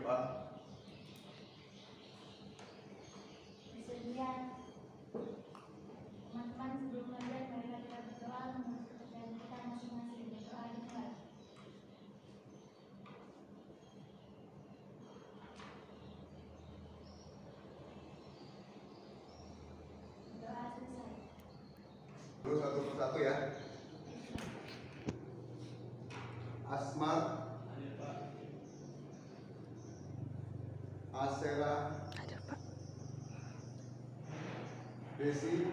Pak. Bersedia. Teman-teman sebelum belajar mereka kita berdoa menurut kepercayaan kita masing-masing. Berdoa dimulai. Doa selesai. Terus satu persatu ya. Asma, Asera, Desi,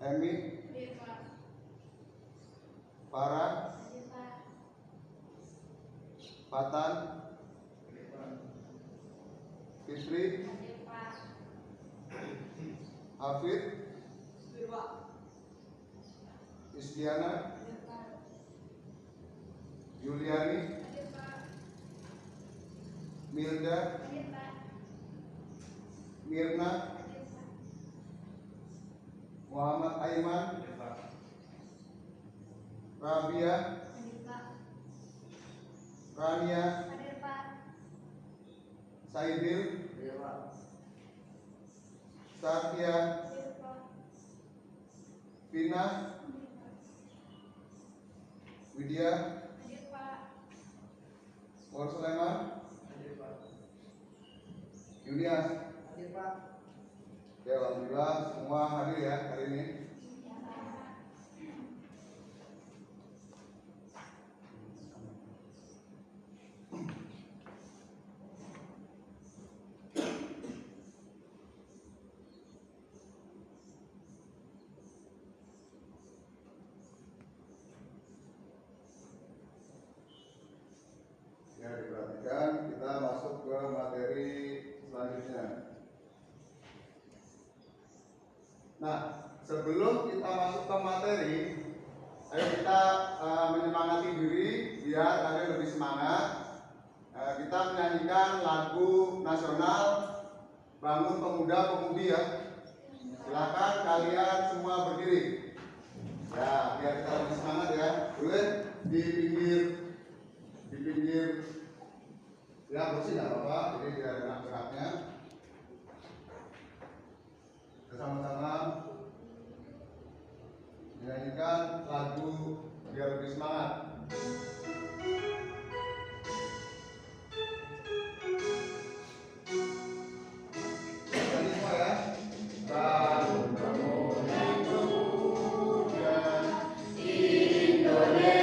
Emi, Farah, Patan, Fitri, Hafid, Istiana, Yuliani, Milda, Mirna, Muhammad Aiman, Rabia, Rania, Saidil, Satya, Vina, Widya, Mor Sulaiman, Yunias. Ya, alhamdulillah semua hadir ya hari ini. Ya, diperhatikan, kita masuk ke materi selanjutnya. Nah, sebelum kita masuk ke materi, ayo kita menyemangati diri biar kalian lebih semangat. Kita menyanyikan lagu nasional Bangun Pemuda Pemudi ya. Silakan kalian semua berdiri. Ya, biar kita lebih semangat ya. Boleh di pinggir ya bersih nggak apa-apa, jadi tidak ada geraknya. Bersama-sama menyanyikan lagu biar lebih semangat. Nyanyi semua ya. Bangun pemuda Indonesia.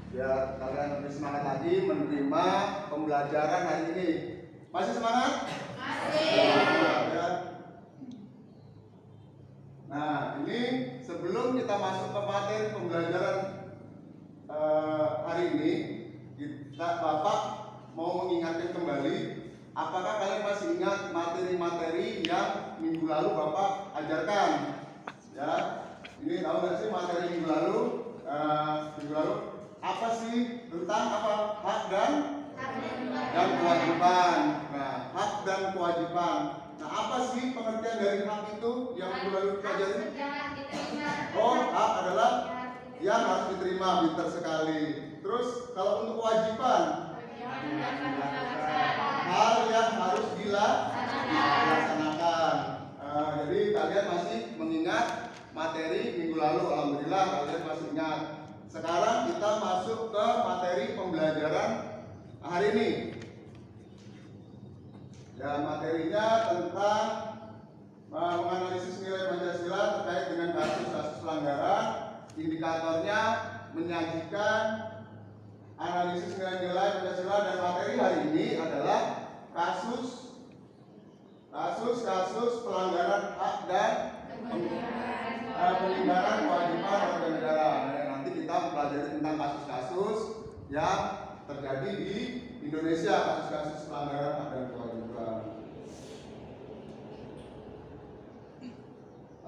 Biar kalian lebih semangat lagi menerima pembelajaran hari ini. Masih semangat? Masih. Nah, ini sebelum kita masuk ke materi pembelajaran hari ini, Bapak mau mengingatkan kembali, apakah kalian masih ingat materi-materi yang minggu lalu Bapak ajarkan? Ya, ini tahu nggak sih materi minggu lalu? Apa sih tentang apa hak dan kewajiban. Nah, hak dan kewajiban. Nah, apa sih pengertian dari hak itu yang minggu lalu pelajari? Oh, hak adalah yang harus diterima, pintar sekali. Terus kalau untuk kewajiban, hal yang harus dilaksanakan. Jadi kalian masih mengingat materi minggu lalu, alhamdulillah kalian masih ingat. Sekarang kita masuk ke materi pembelajaran hari ini. Ya, materinya tentang menganalisis nilai Pancasila terkait dengan kasus-kasus pelanggaran. Indikatornya menyajikan analisis nilai-nilai Pancasila, dan materi hari ini adalah kasus pelanggaran hak dan pelanggaran kewajiban warga negara. Nah, nanti kita pelajari tentang kasus-kasus yang terjadi di Indonesia, kasus-kasus pelanggaran hak dan kewajiban.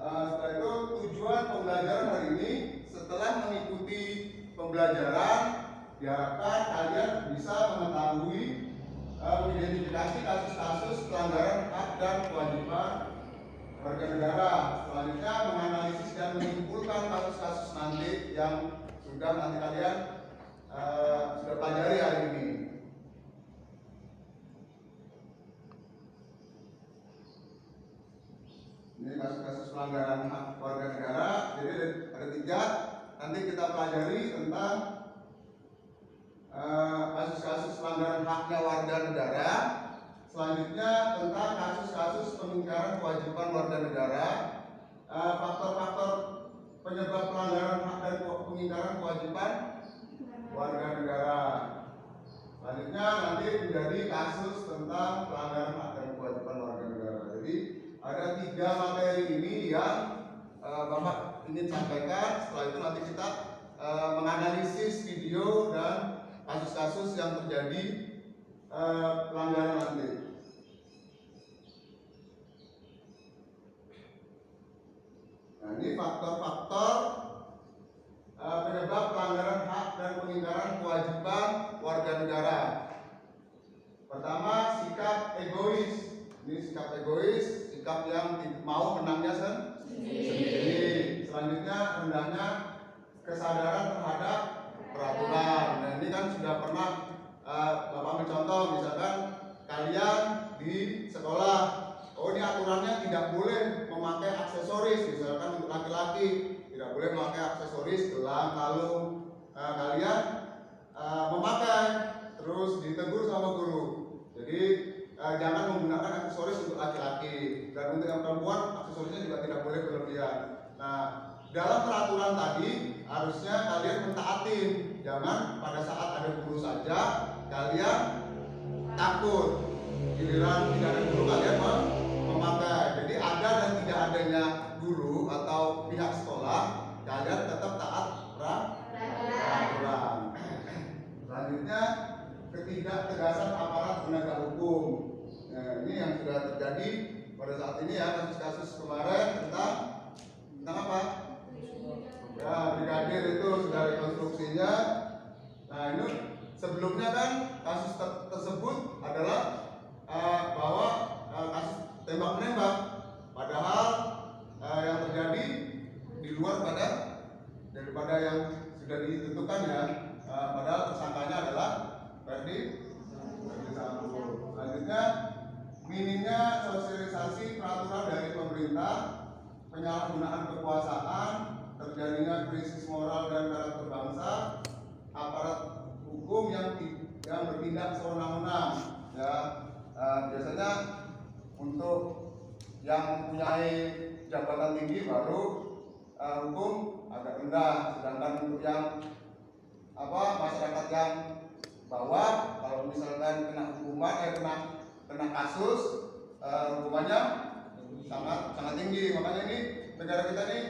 Setelah itu tujuan pembelajaran hari ini, setelah mengikuti pembelajaran, diharapkan kalian bisa mengetahui mengidentifikasi kasus-kasus pelanggaran hak dan kewajiban warga negara. Selanjutnya menganalisis dan menyimpulkan kasus-kasus nanti yang sudah nanti kalian sudah pelajari hari ini. Ini kasus-kasus pelanggaran hak warga negara. Jadi ada 3. Nanti kita pelajari tentang kasus-kasus pelanggaran haknya warga negara. Selanjutnya tentang kasus-kasus pengingkaran kewajiban warga negara, faktor-faktor penyebab pelanggaran hak dan pengingkaran kewajiban warga negara. Selanjutnya nanti menjadi kasus tentang pelanggaran hak dan kewajiban warga negara. Jadi ada 3 materi ini yang Bapak ingin sampaikan. Setelah itu nanti kita menganalisis video dan kasus-kasus yang terjadi pelanggaran nanti. Nah, ini faktor-faktor penyebab pelanggaran hak dan pengingkaran kewajiban warga negara. Pertama, sikap egois. Ini sikap egois, sikap yang mau menangnya sendiri. Selanjutnya, rendahnya kesadaran terhadap peraturan. Nah, ini kan sudah pernah Bapak mencontoh, misalkan kalian di sekolah, oh ini aturannya tidak boleh memakai aksesoris, misalkan untuk laki-laki tidak boleh memakai aksesoris, gelang, kalung. Kalian memakai, terus ditegur sama guru. Jadi jangan menggunakan aksesoris untuk laki-laki, dan untuk yang perempuan aksesorisnya juga tidak boleh berlebihan. Nah, dalam peraturan tadi harusnya kalian mentaatin, jangan pada saat ada guru saja kalian takut, giliran tidak ada guru kalian memakai. Jadi ada dan tidak adanya guru atau pihak sekolah, kalian tetap taat peraturan. Selanjutnya, ketidaktegasan aparat penegak hukum. Nah, ini yang sudah terjadi pada saat ini ya, kasus-kasus kemarin tentang apa? Ya, brigadir itu sudah rekonstruksinya. Nah, ini sebelumnya kan kasus tersebut adalah bahwa kasus tembak-menembak, padahal yang terjadi di luar daripada yang sudah ditentukan ya. Padahal tersangkanya adalah Ferdi Sambo. Selanjutnya, minimnya sosialisasi peraturan dari pemerintah, penyalahgunaan kekuasaan, terjadinya krisis moral dan karakter bangsa, aparat hukum yang bertindak sewenang-wenang. Ya, biasanya untuk yang mempunyai jabatan tinggi baru hukum agak rendah, sedangkan untuk yang masyarakat yang bawah, kalau misalkan kena hukuman kena kasus, hukumannya sangat tinggi. Makanya ini negara kita ini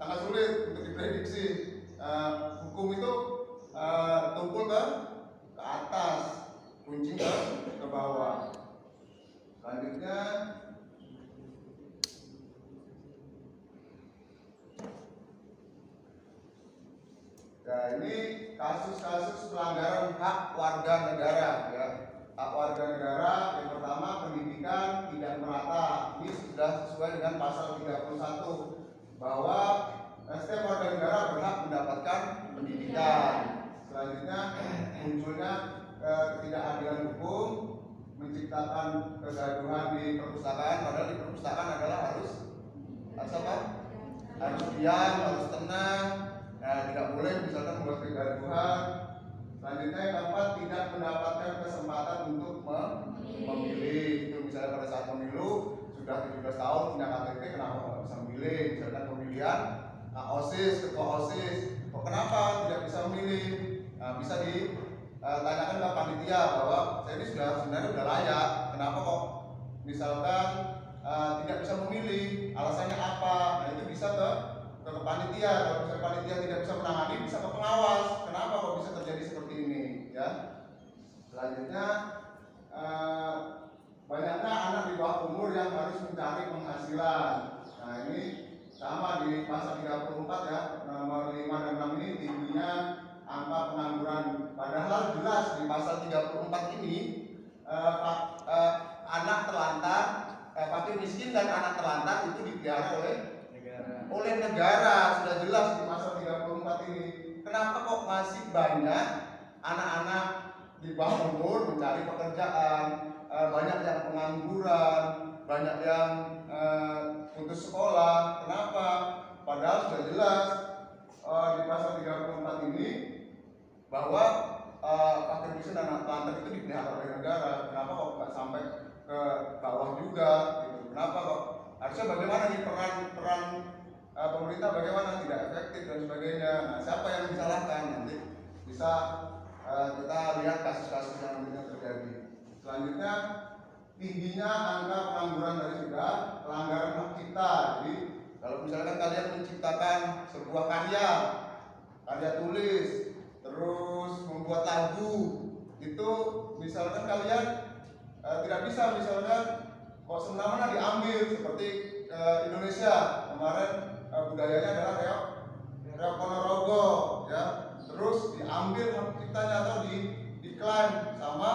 sangat sulit untuk diprediksi. Hukum itu tumpul ke atas, kunci ke bawah. Selanjutnya, ya ini kasus-kasus pelanggaran hak warga negara ya. Hak warga negara yang pertama, pendidikan menciptakan kegaduhan di perpustakaan, padahal di perpustakaan adalah harus apa? Harus diam, harus tenang. Nah, tidak boleh misalkan membuat kegaduhan. Selanjutnya yang keempat, tidak mendapatkan kesempatan untuk memilih. Itu misalnya pada saat pemilu sudah 17 tahun punya KTP, kenapa nggak bisa memilih? Misalkan pemilihan OSIS, ketua OSIS, kok kenapa tidak bisa memilih? Nah, bisa ditanyakan ke panitia bahwa saya ini sebenarnya sudah layak, kenapa kok misalkan tidak bisa memilih, alasannya apa? Nah, itu bisa ke panitia. Kalau misalnya panitia tidak bisa menangani, bisa ke pengawas, kenapa kok bisa terjadi seperti ini, ya. Selanjutnya banyaknya anak di bawah umur yang harus mencari penghasilan. Nah, ini sama di pasal 34 ya, nomor 5 dan 6 ini tingginya angka pengangguran. Padahal jelas di pasal 34 ini anak telantar, fakir miskin dan anak telantar itu dipelihara oleh negara. Sudah jelas di pasal 34 ini. Kenapa kok masih banyak anak-anak di bawah umur mencari pekerjaan, banyak yang pengangguran, banyak yang putus sekolah? Kenapa? Padahal sudah jelas di pasal 34 ini bahwa fakir miskin dan anak telantar itu dipelihara oleh negara. Kenapa kok nggak sampai ke bawah juga? Gitu. Kenapa kok? Harusnya bagaimana nih peran pemerintah, bagaimana tidak efektif dan sebagainya. Nah, siapa yang disalahkan? Nanti bisa kita lihat kasus-kasus yang nantinya terjadi. Selanjutnya, tingginya angka pengangguran dari sudah pelanggaran hak cipta. Jadi kalau misalkan kalian menciptakan sebuah karya tulis, terus membuat lagu, itu misalkan kalian tidak bisa misalkan kok semena-mena diambil seperti Indonesia kemarin budayanya adalah reok Ponorogo, ya, terus diambil hak ciptanya atau diklaim sama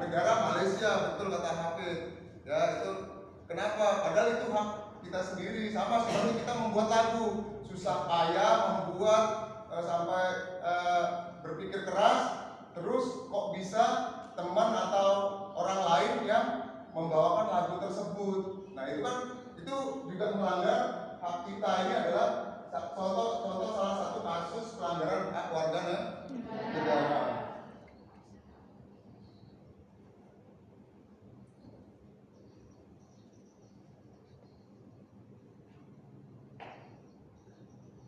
negara Malaysia, betul kata Hafid, ya. Itu kenapa? Padahal itu hak kita sendiri. Sama seperti kita membuat lagu, susah payah membuat sampai berpikir keras, terus kok bisa teman atau orang lain yang membawakan lagu tersebut. Nah, itu juga melanggar hak kita. Ini adalah contoh salah satu kasus pelanggaran hak warga negara.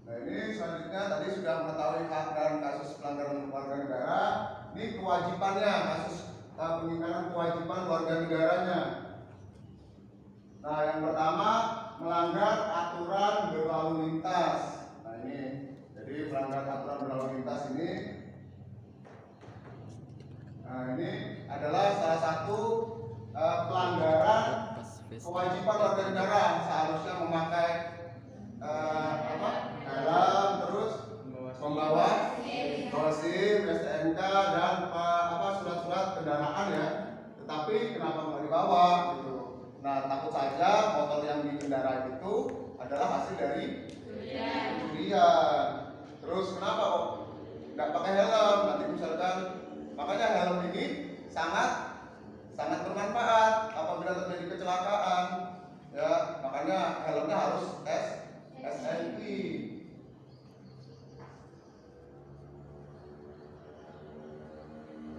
Nah, ini selanjutnya tadi sudah mengetahui hak dan kasus pelanggaran warga negara. Ini kewajibannya, kasus pengingkaran kewajiban warga negaranya. Nah, yang pertama melanggar aturan berlalu lintas. Nah, ini jadi melanggar aturan berlalu lintas ini. Nah, ini adalah salah satu pelanggaran kewajiban warga negara. Seharusnya memakai helm, terus membawa SIM, STNK dan surat-surat kendaraan, ya. Tetapi kenapa nggak dibawa gitu? Nah, takut saja motor yang dikendarai itu adalah hasil dari curian. Terus kenapa kok nggak pakai helm? Nanti misalkan, makanya helm ini sangat bermanfaat apabila terjadi kecelakaan, ya. Makanya helmnya harus SNI.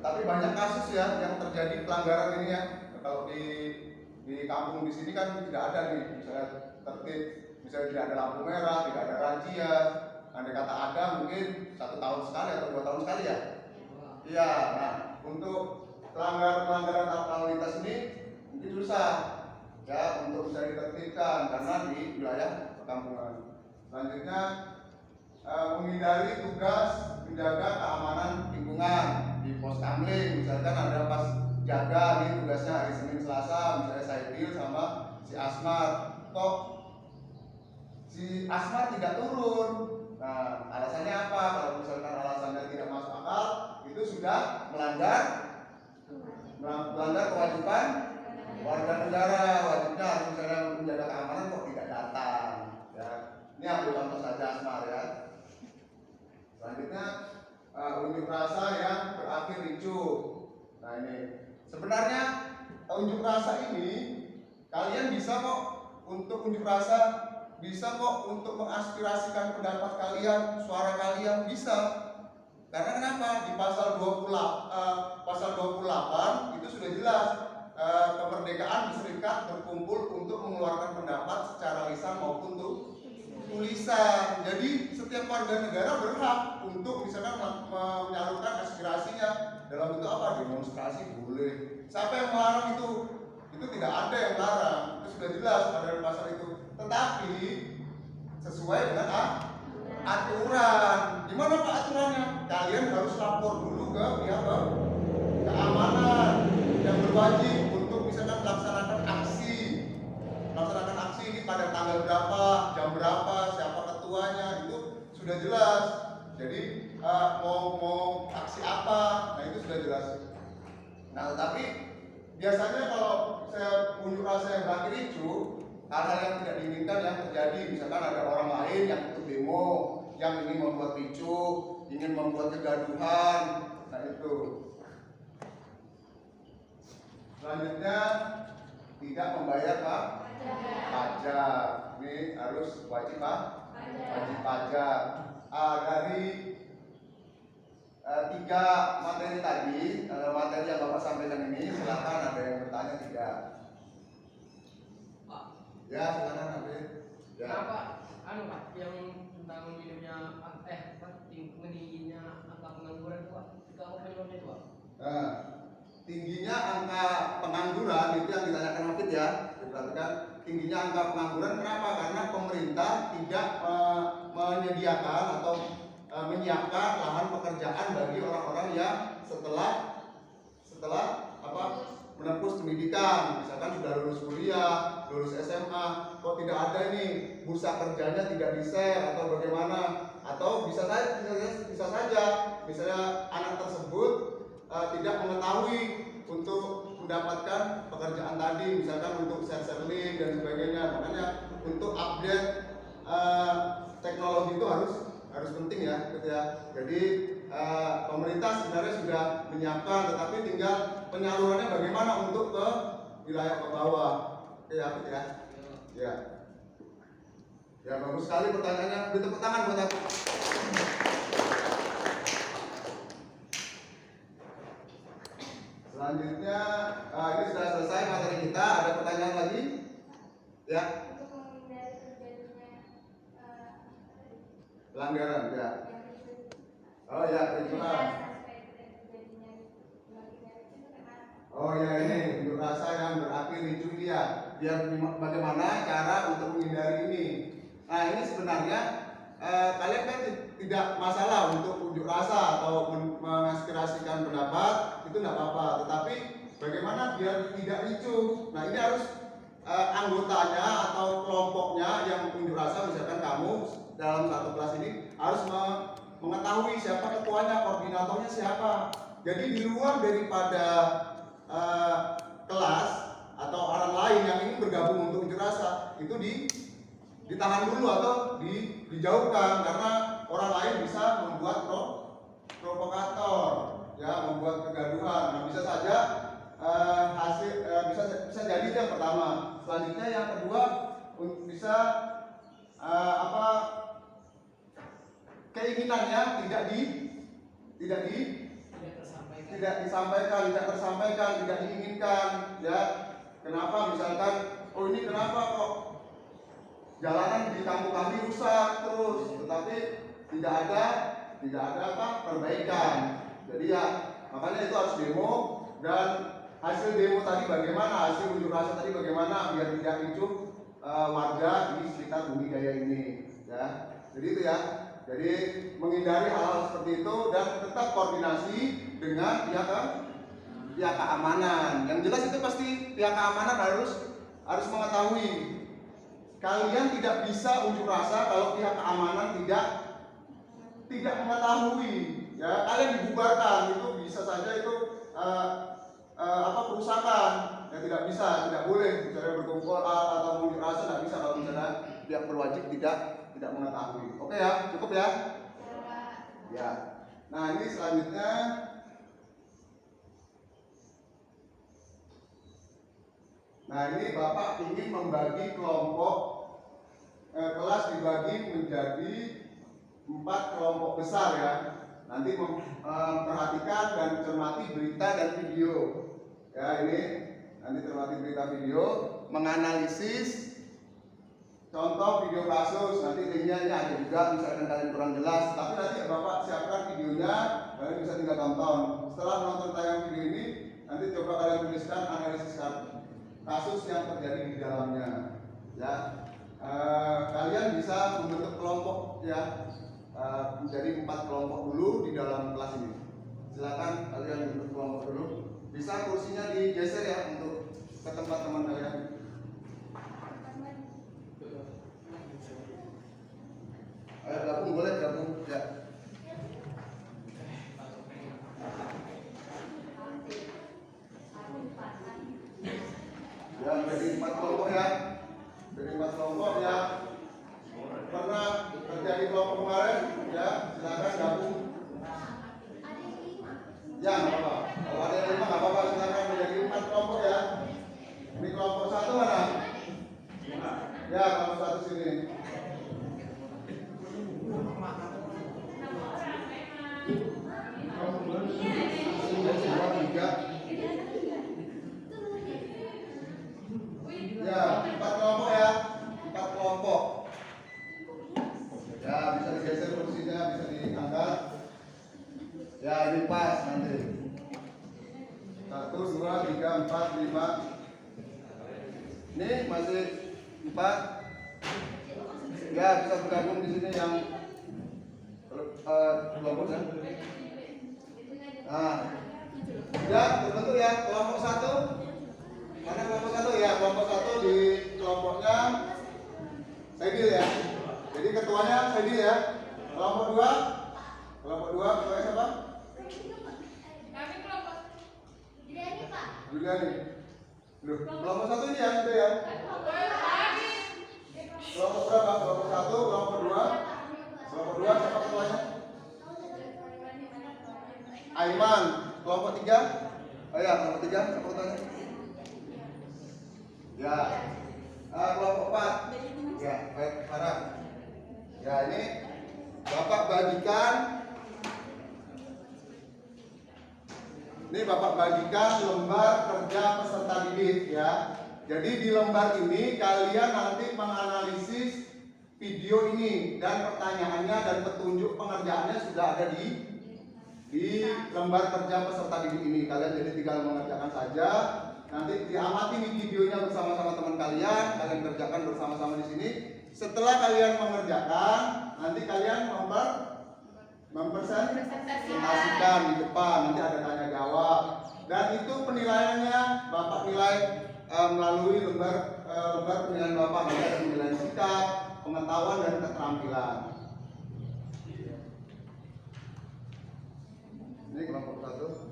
Tapi banyak kasus ya yang terjadi pelanggaran ini, ya. Kalau di kampung di sini kan tidak ada nih, misalnya tertib, misalnya tidak ada lampu merah, tidak ada razia. Andai kata ada, mungkin 1 tahun sekali atau 2 tahun sekali, ya. Iya. Nah, untuk pelanggaran lalu lintas ini mungkin susah, ya, untuk bisa ditertibkan karena di wilayah perkampungan. Selanjutnya, menghindari tugas menjaga keamanan lingkungan di pos kamling. Misalkan ada pas jaga nih tugasnya hari Senin Selasa, misalnya Saidil sama si Asmar, kok si Asmar tidak turun. Nah, alasannya apa? Kalau misalkan alasannya tidak masuk akal, itu sudah melanggar kewajiban warga negara. Wajibnya harus misalnya menjaga keamanan, kok tidak datang, ya. Ini ambil contoh saja Asmar, ya. Selanjutnya, unjuk rasa yang berakhir ricuh. Nah, ini sebenarnya unjuk rasa ini kalian bisa kok untuk unjuk rasa, bisa kok untuk mengaspirasikan pendapat kalian, suara kalian bisa. Karena kenapa? Di pasal 28 itu sudah jelas kemerdekaan berserikat berkumpul untuk mengeluarkan pendapat secara lisan maupun tulisan. Jadi setiap warga negara berhak untuk misalkan menyalurkan aspirasinya dalam bentuk apa? Demonstrasi boleh. Siapa yang melarang itu? Itu tidak ada yang melarang. Itu sudah jelas pada pasal itu. Tetapi sesuai dengan aturan. Gimana Pak aturannya? Kalian harus lapor dulu ke pihak keamanan yang berwajib untuk misalkan melaksanakan aksi ini pada tanggal berapa, jam berapa, siapa ketuanya, itu sudah jelas. Jadi mau aksi apa, nah itu sudah jelas. Nah tetapi biasanya kalau saya unjuk rasa yang berakhir ricu, hal-hal yang tidak diinginkan yang terjadi, misalkan ada orang lain yang ikut demo, yang ingin membuat ricu, ingin membuat kegaduhan, nah itu. Selanjutnya tidak membayar pajak. Ini harus wajib wajib pajak. Dari 3 materi tadi, materi yang Bapak sampaikan ini, silakan ada yang bertanya tidak? Pak. Ya silakan Habib. Ya. Kenapa Pak yang tentang minimnya tingginya angka pengangguran itu Pak? Jika penyebabnya itu Pak? Nah, tingginya angka pengangguran itu yang ditanyakan Habib ya. Diperhatikan tingginya angka pengangguran kenapa? Karena pemerintah tidak menyediakan atau menyiapkan lahan pekerjaan bagi orang-orang yang setelah menempuh pendidikan, misalkan sudah lulus kuliah, lulus SMA, kok tidak ada ini bursa kerjanya tidak di-share atau bagaimana? Atau bisa saja misalnya anak tersebut tidak mengetahui untuk mendapatkan pekerjaan tadi, misalkan untuk share link dan sebagainya. Makanya untuk update teknologi itu harus penting ya, gitu ya. Jadi pemerintah sebenarnya sudah menyiapkan, tetapi tinggal penyalurannya bagaimana untuk ke wilayah ke bawah. Oke ya, gitu ya. Ya. Ya bagus sekali pertanyaannya. Beri tepuk tangan buat aku. Selanjutnya ini sudah selesai materi kita. Ada pertanyaan lagi? Ya. Untuk menghindari terjadinya Pelanggaran ya. yang itu. Oh ya, kericuhan. Oh ya, ini unjuk rasa yang berakhir ricu dia. Biar bagaimana cara untuk menghindari ini. Nah ini sebenarnya kalian kan tidak masalah untuk unjuk rasa atau mengaspirasikan pendapat, itu tidak apa-apa. Tetapi bagaimana biar tidak ricu. Nah ini harus anggotanya atau kelompoknya yang unjuk rasa, misalkan kamu dalam satu kelas ini harus mengetahui siapa ketuanya, koordinatornya siapa. Jadi di luar daripada kelas atau orang lain yang ingin bergabung untuk unjuk rasa itu ditahan dulu atau dijauhkan, karena orang lain bisa membuat provokator, ya, membuat kegaduhan. Nah, bisa saja bisa jadi itu yang pertama. Selanjutnya yang kedua bisa keinginannya tidak disampaikan, tidak tersampaikan, tidak diinginkan, ya. Kenapa misalkan, oh ini kenapa kok jalanan di kampung kami rusak terus, tetapi tidak ada perbaikan. Jadi ya makanya itu harus demo, dan hasil demo tadi bagaimana, hasil unjuk rasa tadi bagaimana biar tidak ricuh warga di sekitar Bumi Jaya ini, ya. Jadi itu ya. Jadi menghindari hal-hal seperti itu dan tetap koordinasi dengan pihak keamanan. Yang jelas itu pasti pihak keamanan harus mengetahui. Kalian tidak bisa unjuk rasa kalau pihak keamanan tidak mengetahui. Ya, kalian dibubarkan, itu bisa saja itu perusakan. Ya tidak bisa, tidak boleh misalnya berkumpul atau unjuk rasa, tidak bisa kalau misalnya pihak berwajib tidak mengetahui. Oke ya, cukup ya. Ya. Nah ini selanjutnya Nah ini Bapak ingin membagi kelompok kelas dibagi menjadi 4 kelompok besar ya. Nanti memperhatikan dan cermati berita dan video. Ya ini nanti cermati berita video, menganalisis contoh video kasus. Nanti linknya ini ada juga, misalkan kalian kurang jelas. Tapi nanti Bapak siapkan videonya, kalian bisa tinggal tonton. Setelah menonton tayang video ini, nanti coba kalian tuliskan analisis kasus yang terjadi di dalamnya. Ya, kalian bisa membentuk kelompok ya. Menjadi 4 kelompok dulu di dalam kelas ini. Silakan kalian bentuk kelompok dulu. Bisa kursinya digeser ya untuk ke tempat teman kalian. Ayo gabung, boleh gabung ya. Ya jadi 4 kelompok ya. Jadi 4 kelompok ya. Pernah terjadi kelompok kemarin ya, silakan gabung. Ya nggak apa-apa. Kalau ada yang 5 nggak apa-apa, silakan menjadi 4 kelompok ya. Ini kelompok 1 mana? Ya kelompok 1 sini. Ya 4 kelompok ya, 4 kelompok. Ya bisa digeser kursinya, bisa diangkat. Ya ini pas nanti. 1, 2, 3, 4, 5. Ini masih 4. Ya bisa bergabung di sini yang kelompok ya. Nah, ya terbentuk ya kelompok 1. Karena kelompok 1 ya, kelompok 1 di kelompoknya Saidil ya. Jadi ketuanya Saidil ya. Kelompok 2 ketuanya siapa? Kami kelompok Juliani, Pak. Juliani. Loh, kelompok 1 ini ya sudah ya. Kelompok berapa? Kelompok 1, kelompok 2. Kelompok 2 siapa ketuanya? Aiman. Kelompok 3? Oh ya, kelompok 3 siapa ketuanya? Ya. Kelompok 4. Ya, baik, Farah. Ya, ini Bapak bagikan. Ini Bapak bagikan lembar kerja peserta didik ya. Jadi di lembar ini kalian nanti menganalisis video ini dan pertanyaannya dan petunjuk pengerjaannya sudah ada di lembar kerja peserta didik ini. Kalian jadi tinggal mengerjakan saja. Nanti diamati nih videonya bersama-sama teman kalian kerjakan bersama-sama di sini. Setelah kalian mengerjakan, nanti kalian mempresentasikan di depan. Nanti ada tanya jawab. Dan itu penilaiannya Bapak nilai melalui lembar penilaian Bapak. Nanti ada penilaian sikap, pengetahuan dan keterampilan. Ini kelompok 1.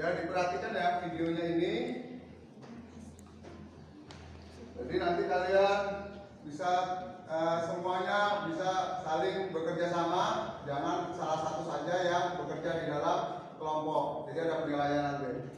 Ya diperhatikan ya videonya ini. Jadi nanti kalian bisa semuanya bisa saling bekerja sama. Jangan salah satu saja yang bekerja di dalam kelompok. Jadi ada penilaian nanti.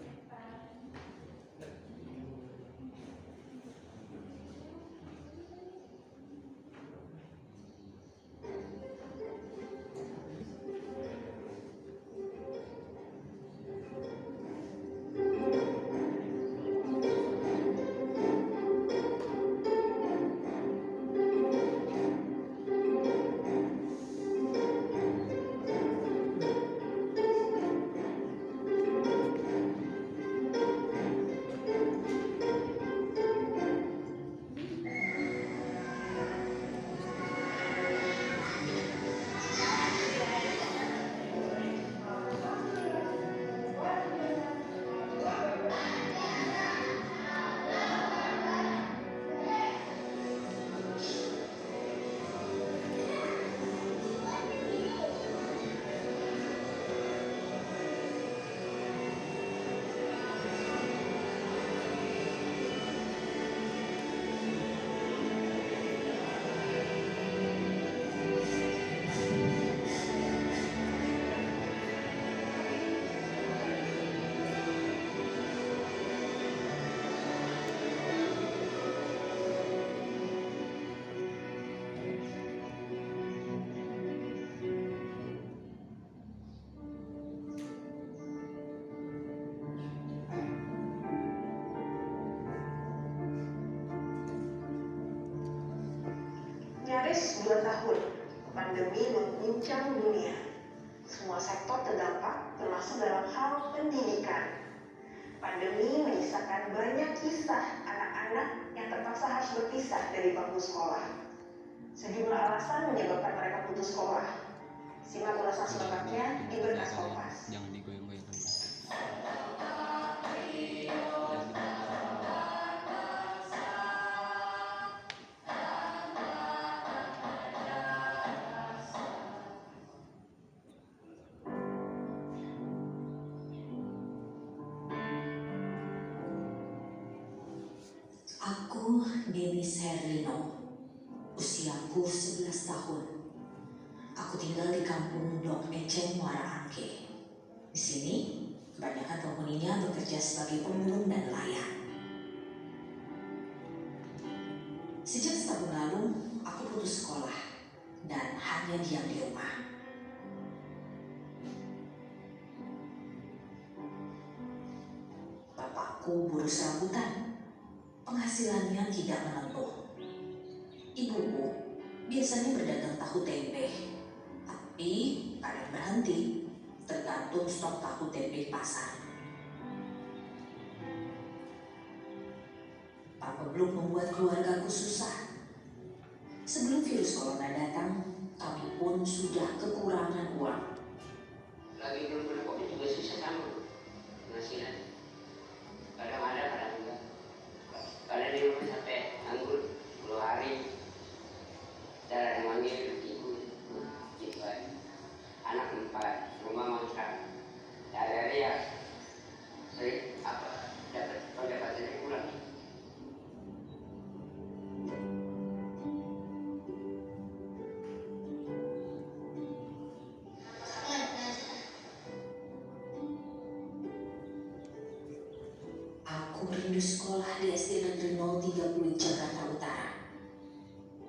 beres 2 tahun, pandemi mengguncang dunia. Semua sektor terdampak, termasuk dalam hal pendidikan. Pandemi menyisakan banyak kisah anak-anak yang terpaksa harus berpisah dari bangku sekolah. Sejumlah alasan menyebabkan mereka putus sekolah. Simak ulasan selengkapnya di Berkas Kompas. Jangan digoyang-goyangkan. Aku Denis Herlino, usiaku 11 tahun. Aku tinggal di kampung Dok Eceng, Muara Angke. Di sini, kebanyakan penghuninya bekerja sebagai pemulung dan nelayan. Sejak setahun lalu, aku putus sekolah dan hanya diam di rumah. Bapakku buruh serabutan. Penghasilannya tidak menentu. Ibuku biasanya berdagang tahu tempe, tapi kadang berhenti, tergantung stok tahu tempe di pasar. Papa belum membuat keluargaku susah. Sebelum virus corona datang, kami pun sudah kekurangan uang. Lagi belum beli kopi juga susah sama penghasilan. Kadang ada, kadang enggak. Kadang di rumah sampai nganggur 10 hari. Dan ada yang manggil ibu, gitu aja. Anak 4, rumah mangkrak. Hari-hari ya sering dapat pendapatannya kurang. Aku rindu sekolah di SD Negeri 030 Jakarta Utara.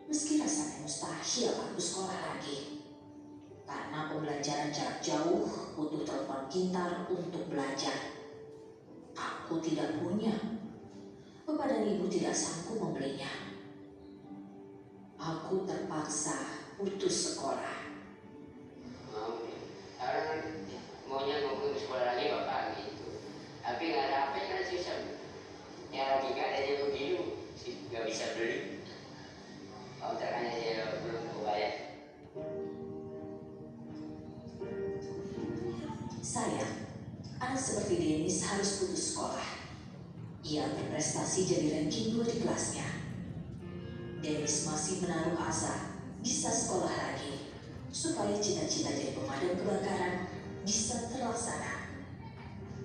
Meski rasanya mustahil aku sekolah lagi, karena pembelajaran jarak jauh butuh telepon pintar untuk belajar. Aku tidak punya. Bapak dan ibu tidak sanggup membelinya. Aku terpaksa putus sekolah. Mau ya. Orang maunya mau ke sekolah lagi bapak gitu. Tapi nggak ada apa kan susah. Ya lagi nggak ada yang begitu, nggak bisa beli. Kontrakannya dia belum kebayar. Saya, anak seperti Denis harus putus sekolah. Ia berprestasi jadi ranking 2 di kelasnya. Denis masih menaruh asa bisa sekolah lagi, supaya cita-cita jadi pemadam kebakaran bisa terlaksana.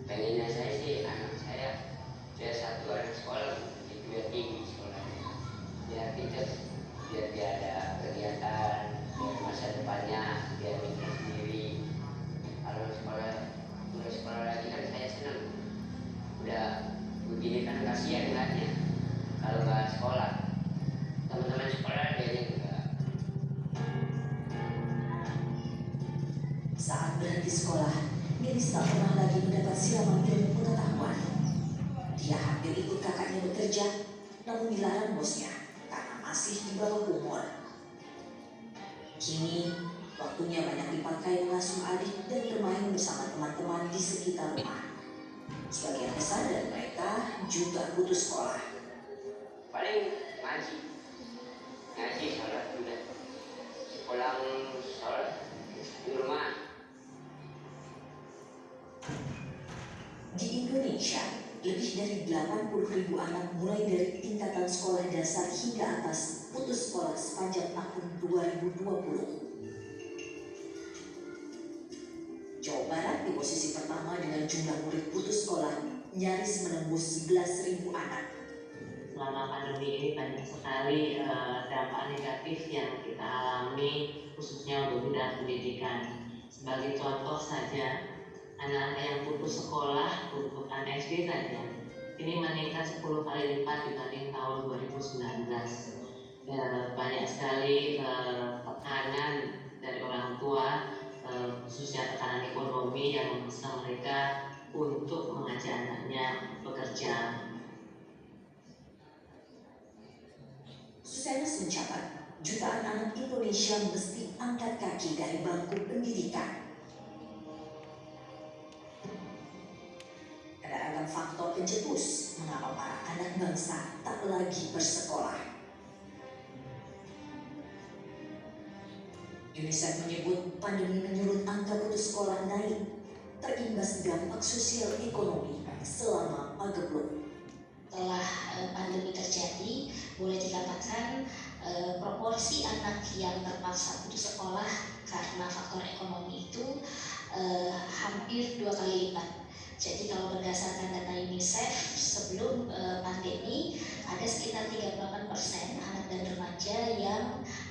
Pengennya saya sih anak saya biar satu anak sekolah itu biar tinggi sekolahnya, biar pintar, biar dia ada kegiatan, biar masa depannya biar mikir sendiri. Kalau udah sekolah lagi kan saya senang. Udah begini kan kasihan ngeliatnya kalau nggak sekolah. Teman-teman sekolah dia enggak. Saat berhenti sekolah, Denis tak pernah lagi mendapat siraman ilmu pengetahuan. Dia hampir ikut kakaknya bekerja, namun dilarang bosnya karena masih di bawah umur. Kini, waktunya banyak dipakai mengasuh adik dan bermain bersama teman-teman di sekitar rumah. Sebagian besar dari mereka juga putus sekolah. Paling ngaji sholat udah pulang sholat di rumah. Di Indonesia, lebih dari 80.000 anak mulai dari tingkatan sekolah dasar hingga atas putus sekolah sepanjang tahun 2020. Jawa Barat di posisi pertama dengan jumlah murid putus sekolah nyaris menembus 11.000 anak. Selama pandemi ini banyak sekali dampak negatif yang kita alami, khususnya untuk bidang pendidikan. Sebagai contoh saja, anak-anak yang putus sekolah untuk anak SD saja ini meningkat 10 kali lipat dibanding tahun 2019. Banyak sekali tekanan dari orang tua, khususnya tekanan ekonomi yang memaksa mereka untuk mengajak anaknya bekerja. Susenas mencatat, jutaan anak Indonesia mesti angkat kaki dari bangku pendidikan. Ada ragam faktor pencetus mengapa para anak bangsa tak lagi bersekolah. UNICEF menyebut pandemi menyulut angka putus sekolah naik, terimbas dampak sosial ekonomi selama pagebluk. Setelah pandemi terjadi, boleh dikatakan proporsi anak yang terpaksa putus sekolah karena faktor ekonomi itu hampir 2 kali lipat. Jadi kalau berdasarkan data UNICEF sebelum pandemi ada sekitar 38% anak dan remaja yang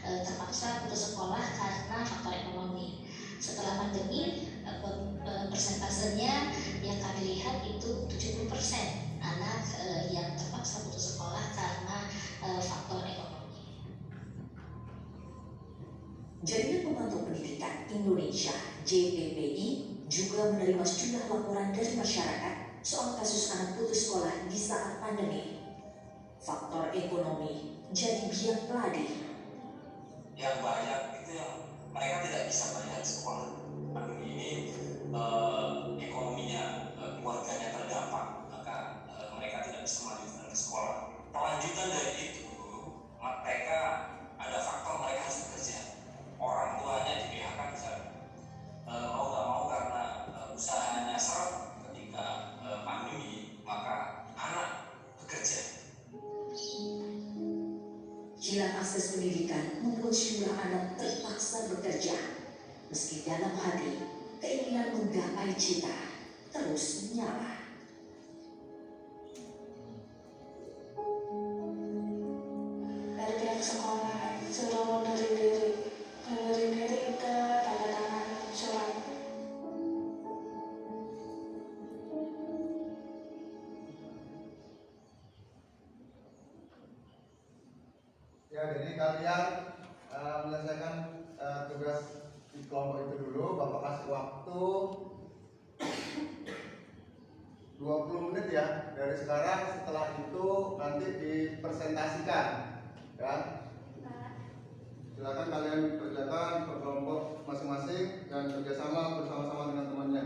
terpaksa putus sekolah karena faktor ekonomi. Setelah pandemi persentasenya yang kami lihat itu 70% anak yang terpaksa putus sekolah karena faktor ekonomi. Jaringan Pemantau Pendidikan Indonesia (JPPI) juga menerima sejumlah laporan dari masyarakat soal kasus anak putus sekolah di saat pandemi. Faktor ekonomi jadi biang keladi. Yang banyak itu yang mereka tidak bisa bayar sekolah. Pandemi ini ekonominya, keluarganya terdampak, maka mereka tidak bisa melanjutkan ke sekolah. Kelanjutan dari itu, mereka ada faktor mereka harus bekerja. Orang tuanya di PHK misalnya, mau nggak mau karena usahanya seret ketika pandemi, maka anak bekerja. Hilang akses pendidikan membuat sejumlah anak terpaksa bekerja, meski dalam hati keinginan menggapai cita terus menyala. Dari pihak sekolah suruh mundurin diri ke tanda tangan surat. Ya, jadi kalian menyelesaikan tugas di kelompok itu dulu. Bapak kasih waktu 20 menit ya dari sekarang. Setelah itu nanti dipresentasikan ya. Silakan kalian kerjakan per kelompok masing-masing dan kerjasama bersama-sama dengan temannya.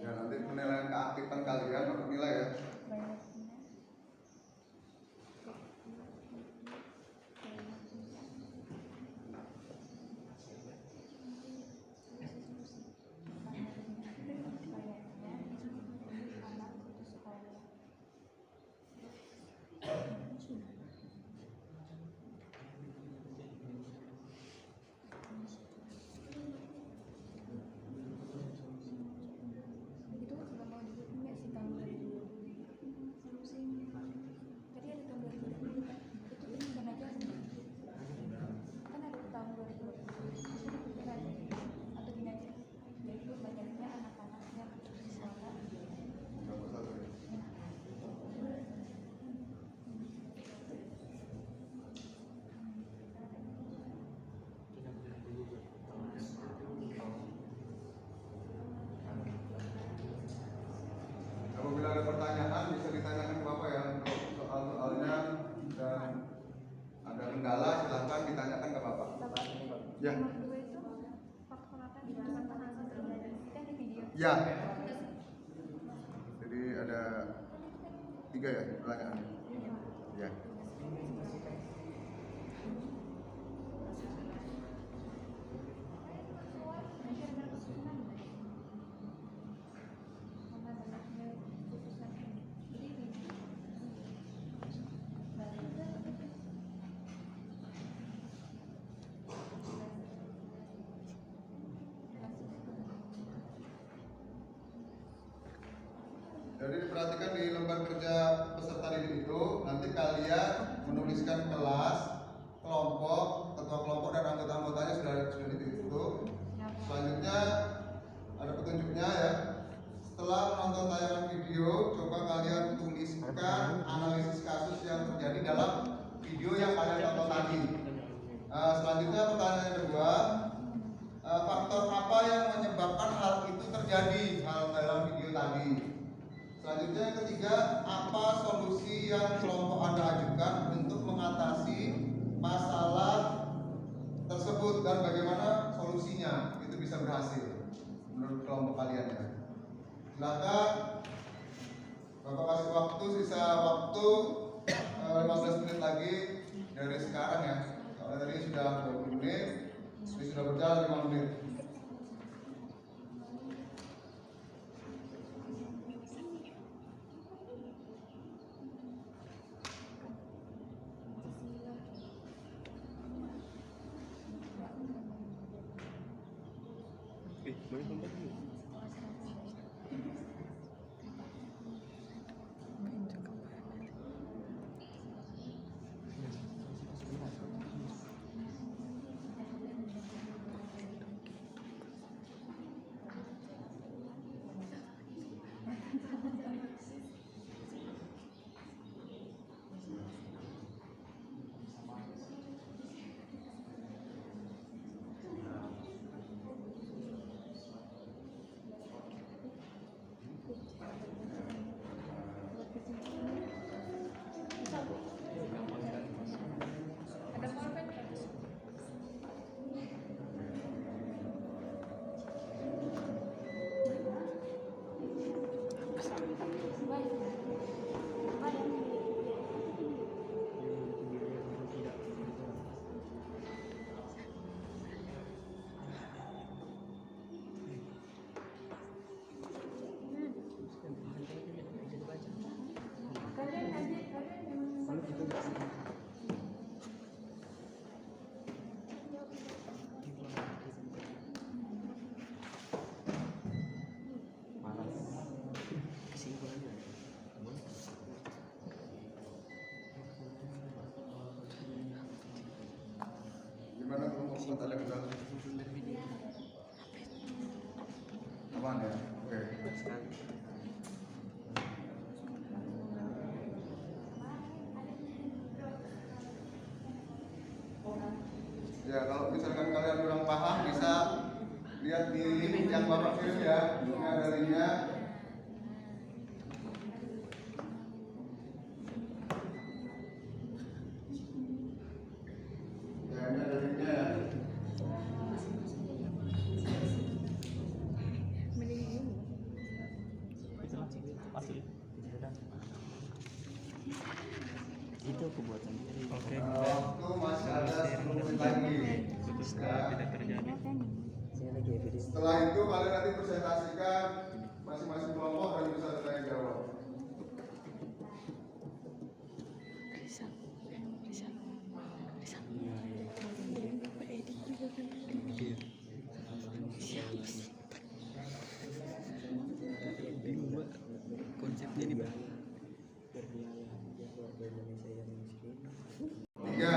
Ya, nanti penilaian keaktifan kalian untuk nilai ya. Apabila ada pertanyaan bisa ditanyakan ke Bapak ya untuk soal-soalnya, dan ada kendala silahkan ditanyakan ke Bapak. Ya. Ya. Jadi ada 3 ya pertanyaannya. Ya. Jadi diperhatikan di lembar kerja peserta didik itu, nanti kalian menuliskan kelas, kelompok, ketua kelompok dan anggota-anggotanya sudah ditutup. Selanjutnya ada petunjuknya ya. Setelah menonton tayangan video, coba kalian tuliskan analisis kasus yang terjadi dalam video yang kalian tonton tadi. Selanjutnya pertanyaan yang kedua, faktor apa yang menyebabkan hal itu terjadi, hal dalam video tadi. Selanjutnya yang ketiga, apa solusi yang kelompok Anda ajukan untuk mengatasi masalah tersebut dan bagaimana solusinya itu bisa berhasil menurut kelompok kalian ya. Silakan Bapak kasih waktu, sisa waktu 15 menit lagi dari sekarang ya. Kalau tadi sudah 20 menit, ini sudah berjalan 5 menit. Gimana kelompok sebentar lagi udah aman ya? Oke. Ya kalau misalkan kalian kurang paham bisa lihat di link yang Bapak kirim ya, ini ada linknya. Ya ini ada linknya ya. Itu kebuatan. Oke. Waktu masih ada 10 menit lagi. Tidak terjadi. Setelah itu kalian nanti presentasikan masing-masing kelompok dan bisa tanya jawab. Konsepnya di bawah. Tiga.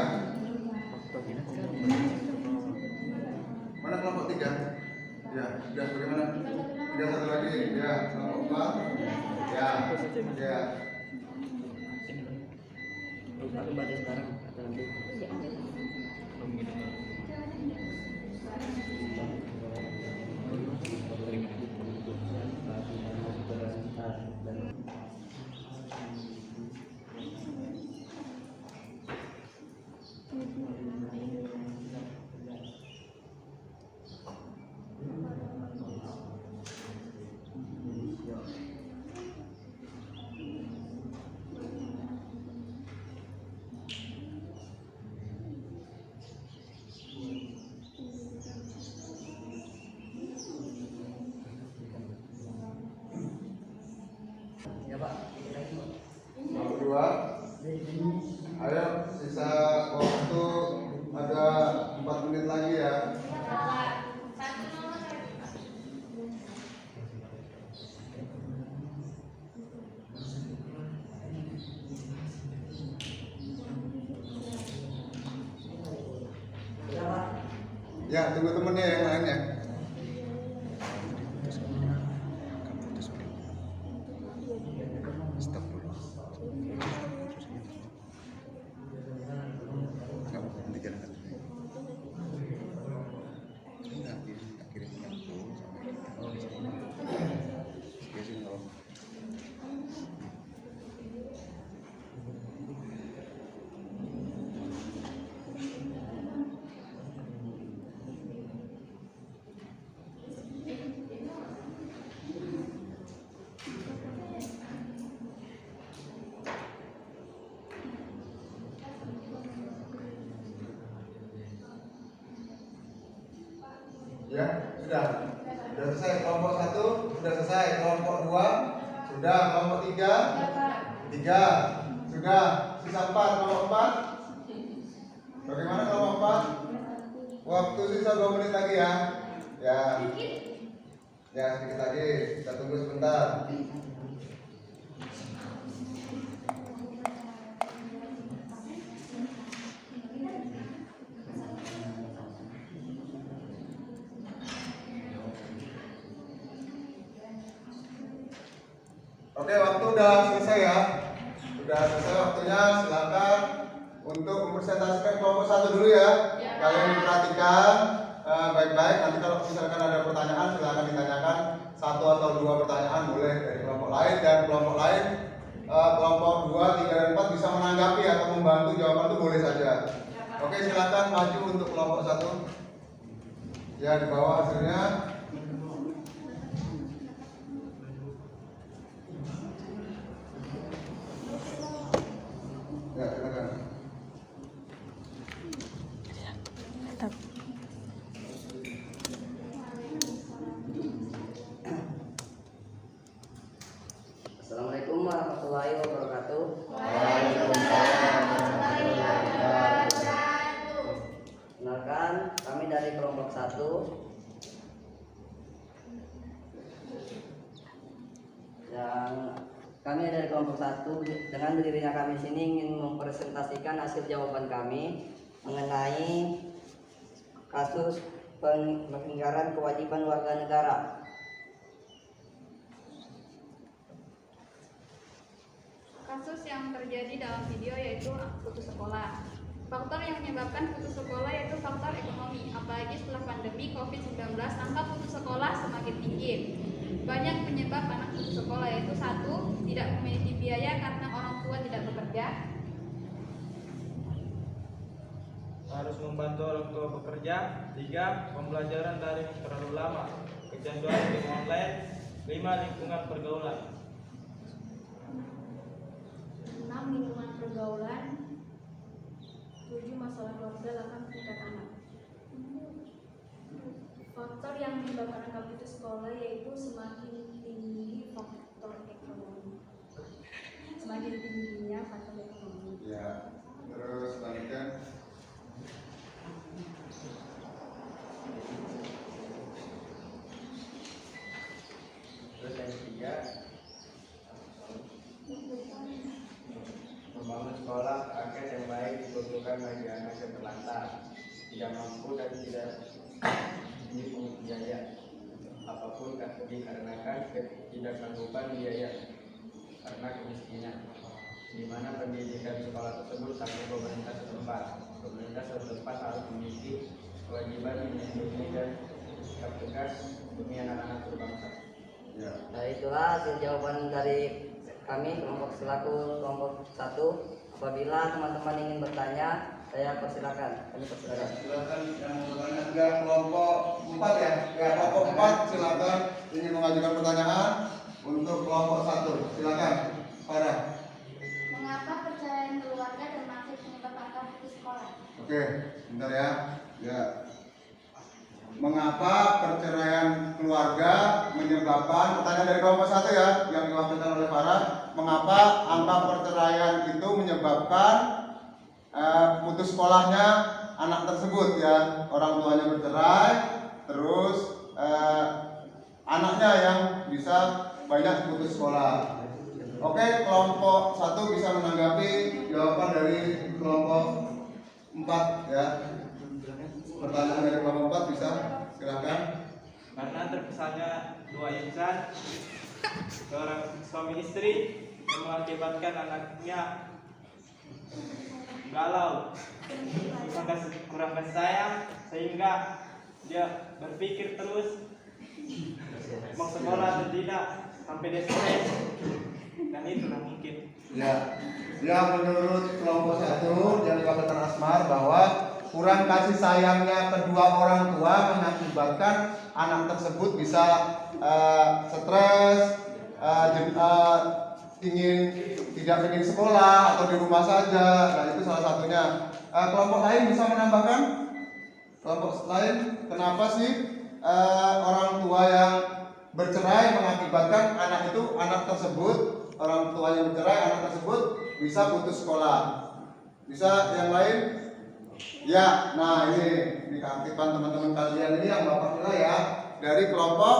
Mana kelompok tiga? Ya, sudah bagaimana? Tidak satu lagi. Ya, kelompok empat. Ya, ya. Aku baca sekarang atau nanti? Ya Pak. Yang kedua, ayo sisa waktu ada 4 menit lagi ya. Ya, tunggu temennya yang lainnya. Stop dulu. Nggak apa-apa, nanti jalan kan. Enggak, kirim info sama kita. Oh, di sini. Ya sih, nggak apa-apa. Ya, sudah selesai kelompok 1, sudah selesai kelompok 2, sudah kelompok 3, sudah sisa 4, kelompok 4. Bagaimana kelompok 4? Waktu sisa 2 menit lagi ya. Ya sedikit lagi, kita tunggu sebentar. Oke, waktu udah selesai ya. Udah selesai waktunya, silakan untuk mempresentasikan kelompok 1 dulu ya. Kalian diperhatikan baik-baik. Nanti kalau misalkan ada pertanyaan, silakan ditanyakan 1 atau 2 pertanyaan boleh dari kelompok lain, dan kelompok lain kelompok 2, 3, dan 4 bisa menanggapi atau membantu jawaban itu boleh saja. Oke, silakan maju untuk kelompok 1. Ya, di bawah hasilnya. Ya, silakan. Assalamualaikum warahmatullahi wabarakatuh. Kenalkan, kami dari kelompok 1. Kami dari kelompok 1 dengan berdirinya kami sini ingin mempresentasikan hasil jawaban kami mengenai kasus pelanggaran kewajiban warga negara. Kasus yang terjadi dalam video yaitu putus sekolah. Faktor yang menyebabkan putus sekolah yaitu faktor ekonomi. Apalagi setelah pandemi COVID-19, angka putus sekolah semakin tinggi. Banyak penyebab anak putus sekolah yaitu 1. Tidak memiliki biaya karena orang tua tidak bekerja. Harus membantu orang tua bekerja. 3. Pembelajaran daring terlalu lama. Kecanduan game online. 5. Lingkungan pergaulan. 6. Lingkungan pergaulan. 7. Masalah keluarga. 8. tingkat anak. Faktor yang menyebabkan angka putus sekolah yaitu semakin tinggi faktor ekonomi. Semakin tingginya faktor ekonomi. Ya, terus lanjutkan. Terus yang ketiga, membangun sekolah agar yang baik dibutuhkan bagi anak yang terlantar, tidak mampu dan tidak memiliki biaya apapun dikarenakan ketidaksanggupan biaya karena kemiskinan, di mana pendidikan sekolah tersebut tanggung pemerintah setempat. Pemerintah setempat harus memiliki kewajiban melindungi dan sikap tegas demi anak-anak berbangsa. Ya. Nah, itulah hasil jawaban dari kami selaku kelompok 1. Apabila teman-teman ingin bertanya, saya persilakan. Silakan yang mau bertanya. Sudah kelompok 4 ya? Ya, kelompok 4 silakan ingin mengajukan pertanyaan untuk kelompok 1. Silakan, Farah. Mengapa perceraian keluarga termasuk penyebab angka putus sekolah? Oke, bentar ya. Ya. Mengapa perceraian keluarga menyebabkan, pertanyaan dari kelompok 1 ya, yang diwakilkan oleh Farah, mengapa angka perceraian itu menyebabkan putus sekolahnya anak tersebut ya, orang tuanya bercerai, terus anaknya yang bisa banyak putus sekolah. Oke, kelompok 1 bisa menanggapi jawaban dari kelompok 4 ya. pertanyaan dari kelompok 4 bisa silakan. Karena terpisahnya dua insan, seorang suami istri yang mengakibatkan anaknya galau, kurang kasih sayang, sehingga dia berpikir terus mau sekolah atau tidak sampai dia stres, dan itulah mungkin. Ya, menurut kelompok 1 yang dikatakan Asmar bahwa kurang kasih sayangnya kedua orang tua mengakibatkan anak tersebut bisa stres, tidak ingin sekolah atau di rumah saja. Nah, itu salah satunya. Kelompok lain bisa menambahkan? Kelompok lain, kenapa sih orang tua yang bercerai mengakibatkan anak tersebut, orang tua yang bercerai, anak tersebut bisa putus sekolah? Bisa yang lain? Ya, nah ini di keaktifan teman-teman kalian ini yang Bapak nilai ya dari kelompok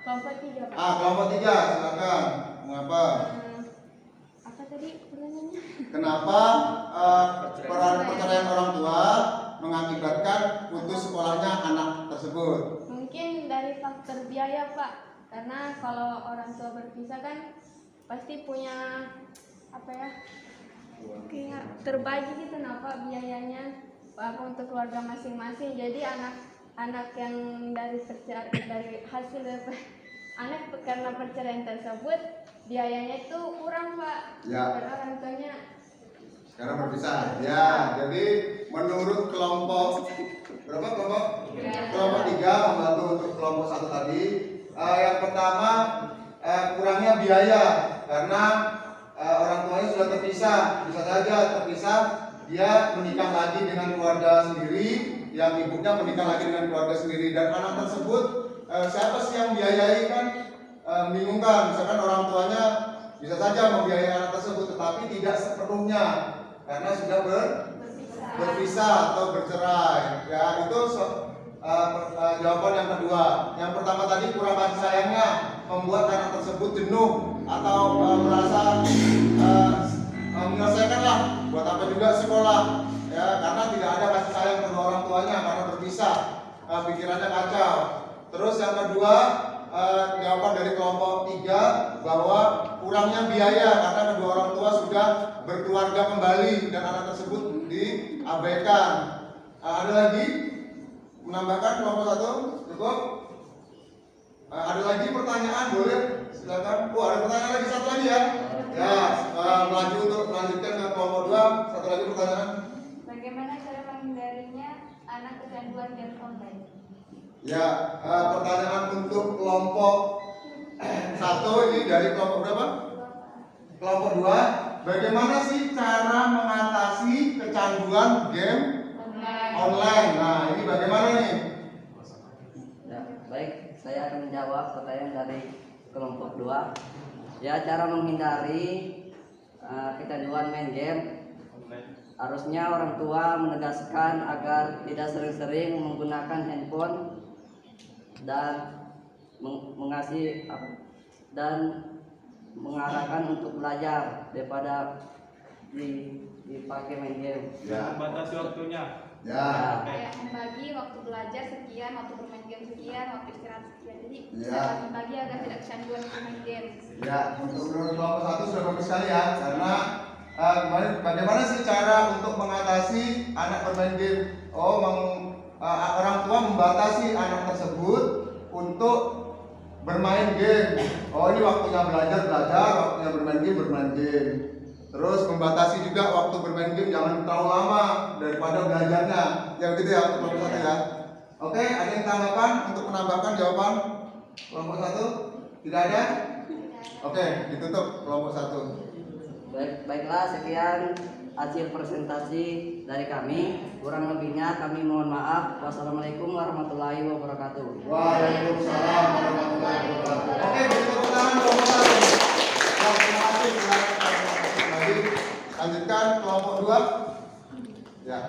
3. kelompok 3, silakan. Mengapa? Apa tadi pertanyaannya? Kenapa perceraian orang tua mengakibatkan putus sekolahnya anak tersebut? Mungkin dari faktor biaya, Pak. Karena kalau orang tua berpisah kan pasti punya kayak terbagi gitu, Pak, biayanya untuk keluarga masing-masing. Jadi anak yang dari hasil anak karena perceraian tersebut biayanya itu kurang, Pak. Ya. Karena orang tuanya Karena berpisah. Ya, jadi menurut kelompok berapa kelompok? Kelompok 3 membantu untuk kelompok 1 tadi. Yang pertama kurangnya biaya karena orang tuanya sudah terpisah. Bisa saja terpisah, dia menikah lagi dengan keluarga sendiri, yang ibunya menikah lagi dengan keluarga sendiri, dan anak tersebut siapa sih yang biayai kan? Bingungkan. Misalkan orang tuanya bisa saja membiayai anak tersebut, tetapi tidak sepenuhnya karena sudah berpisah atau bercerai. Ya, itu jawaban yang kedua. Yang pertama tadi kurang kasih sayangnya membuat anak tersebut jenuh atau merasa menyelesaikanlah buat apa juga sekolah, ya, karena tidak ada kasih sayang kedua orang tuanya karena berpisah, pikirannya kacau. Terus yang kedua, jawaban dari kelompok 3 bahwa kurangnya biaya karena kedua orang tua sudah berkeluarga kembali dan anak tersebut diabaikan. Ada lagi menambahkan kelompok 1? Cukup? Ada lagi pertanyaan? Boleh? Silakan. Ada pertanyaan lagi, satu lagi ya. Ya, melaju untuk melanjutkan ke kelompok 2. Satu lagi pertanyaan. bagaimana cara menghindarinya anak kecanduan game online? Ya, pertanyaan untuk kelompok 1 ini dari kelompok berapa? Kelompok 2. Bagaimana sih cara mengatasi kecanduan game online? Nah, ini bagaimana nih? Ya, baik, saya akan menjawab pertanyaan dari kelompok 2. Ya, cara menghindari kecanduan main game, harusnya orang tua menegaskan agar tidak sering-sering menggunakan handphone dan mengarahkan untuk belajar daripada dipakai main game. Ya. Membatasi waktunya. Ya. Kayak membagi waktu belajar sekian, waktu bermain game sekian, waktu istirahat sekian. Jadi Ya. bisa membagi agar tidak kecanduan bermain game. Ya, untuk kelompok 1 sudah bagus sekali ya, karena bagaimana sih cara untuk mengatasi anak bermain game? Orang tua membatasi anak tersebut untuk bermain game. Ini waktunya belajar, waktunya bermain game. Terus membatasi juga waktu bermain game jangan terlalu lama daripada belajarnya. Ya begitu ya untuk kelompok 1 ya. Oke, ada yang tanggapan untuk menambahkan jawaban kelompok 1? Tidak ada? Oke, ditutup kelompok 1. Baiklah, sekian hasil presentasi dari kami. Kurang lebihnya kami mohon maaf. Wassalamualaikum warahmatullahi wabarakatuh. Waalaikumsalam warahmatullahi wabarakatuh. Oke, tepuk tangan kelompok 1. Terima kasih. Lanjutkan kelompok 2. Ya.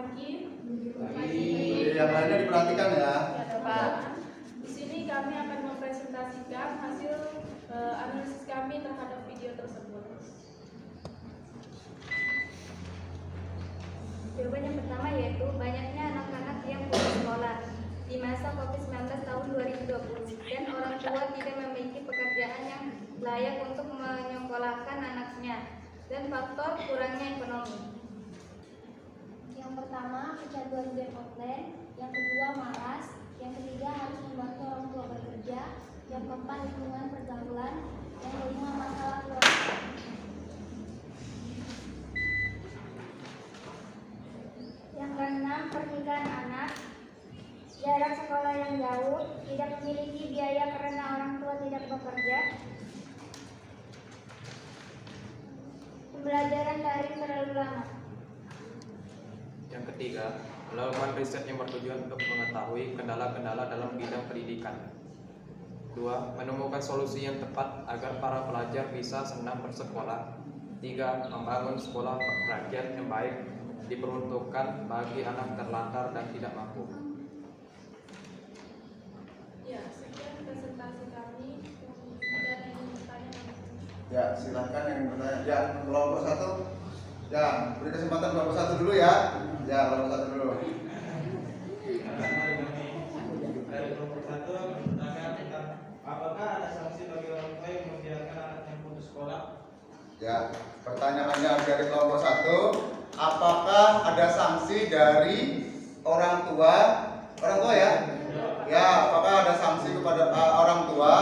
pagi. Yang lainnya diperhatikan ya. Pak. Di sini kami akan mempresentasikan hasil analisis kami terhadap video tersebut. Jawaban yang pertama yaitu banyaknya anak-anak yang putus sekolah di masa COVID-19 tahun 2020 dan orang tua tidak memiliki pekerjaan yang layak untuk menyekolahkan anaknya dan faktor kurangnya ekonomi. Yang pertama, kecanduan game online. Yang kedua, malas. Yang ketiga, harus membantu orang tua bekerja. Yang keempat, lingkungan pergaulan. Yang kelima, masalah keluarga. Yang keenam, pernikahan anak. Jarak sekolah yang jauh. Tidak memiliki biaya karena orang tua tidak bekerja. Pembelajaran daring terlalu lama. Yang ketiga, melakukan riset yang bertujuan untuk mengetahui kendala-kendala dalam bidang pendidikan. 2. Menemukan solusi yang tepat agar para pelajar bisa senang bersekolah. 3. Membangun sekolah rakyat yang baik diperuntukkan bagi anak terlantar dan tidak mampu. Ya, sekian presentasi kami. Ada yang ingin bertanya? Ya, silakan yang bertanya. Ya, kelompok 1. Ya, beri kesempatan kelompok 1 dulu ya. Ya, kelompok 1 dulu. Dari kelompok 1 bertanya tentang apakah ada sanksi bagi orang tua yang membiarkan anaknya putus sekolah? Ya, pertanyaannya dari kelompok 1, apakah ada sanksi dari orang tua ya? Ya, apakah ada sanksi kepada orang tua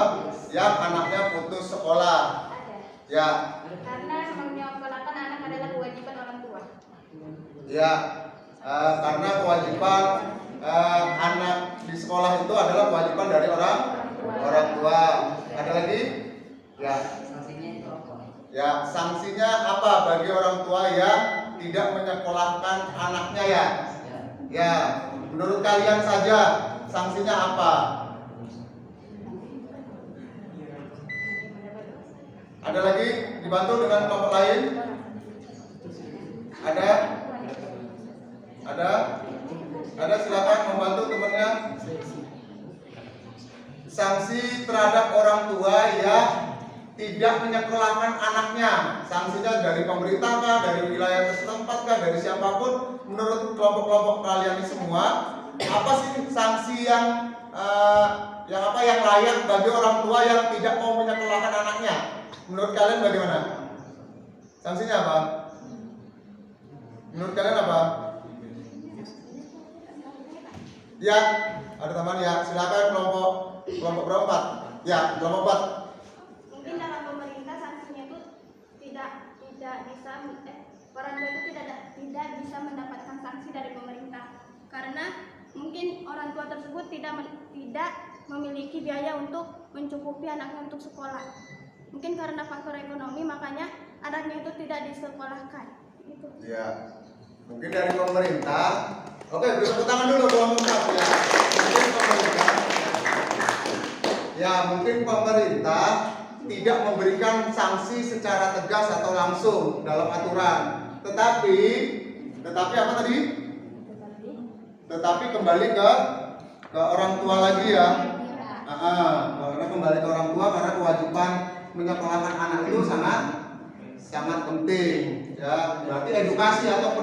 yang anaknya putus sekolah? Ya. Karena menyekolahkan anak adalah kewajiban orang tua. Ya, karena kewajiban anak di sekolah itu adalah kewajiban dari orang tua. Ada lagi? Ya. Ya, sanksinya apa bagi orang tua yang tidak menyekolahkan anaknya ya? Ya, menurut kalian saja sanksinya apa? Ada lagi? Dibantu dengan kelompok lain? Ada? Ada, silakan membantu temannya. Sanksi terhadap orang tua yang tidak menyekolahkan anaknya. Sanksinya dari pemerintah kah, dari wilayah setempat kah, dari siapapun. Menurut kelompok-kelompok kalian ini semua, apa sih sanksi yang layak bagi orang tua yang tidak mau menyekolahkan anaknya? Menurut kalian bagaimana? Sanksinya apa? Menurut kalian apa? Ya, ada teman ya. Silakan kelompok berapa? Ya, kelompok 4. Mungkin dalam pemerintah sanksinya itu tidak bisa orang tua itu tidak bisa mendapatkan sanksi dari pemerintah karena mungkin orang tua tersebut tidak memiliki biaya untuk mencukupi anaknya untuk sekolah. Mungkin karena faktor ekonomi makanya anaknya itu tidak disekolahkan. Gitu. Ya, mungkin dari pemerintah. Oke, beri tepuk tangan dulu kelompok 4 ya. Mungkin pemerintah tidak memberikan sanksi secara tegas atau langsung dalam aturan. Tetapi apa tadi? Tetapi kembali ke orang tua lagi ya. Karena kembali ke orang tua karena kewajiban menyekolahkan anak itu sangat penting ya. Berarti edukasi atau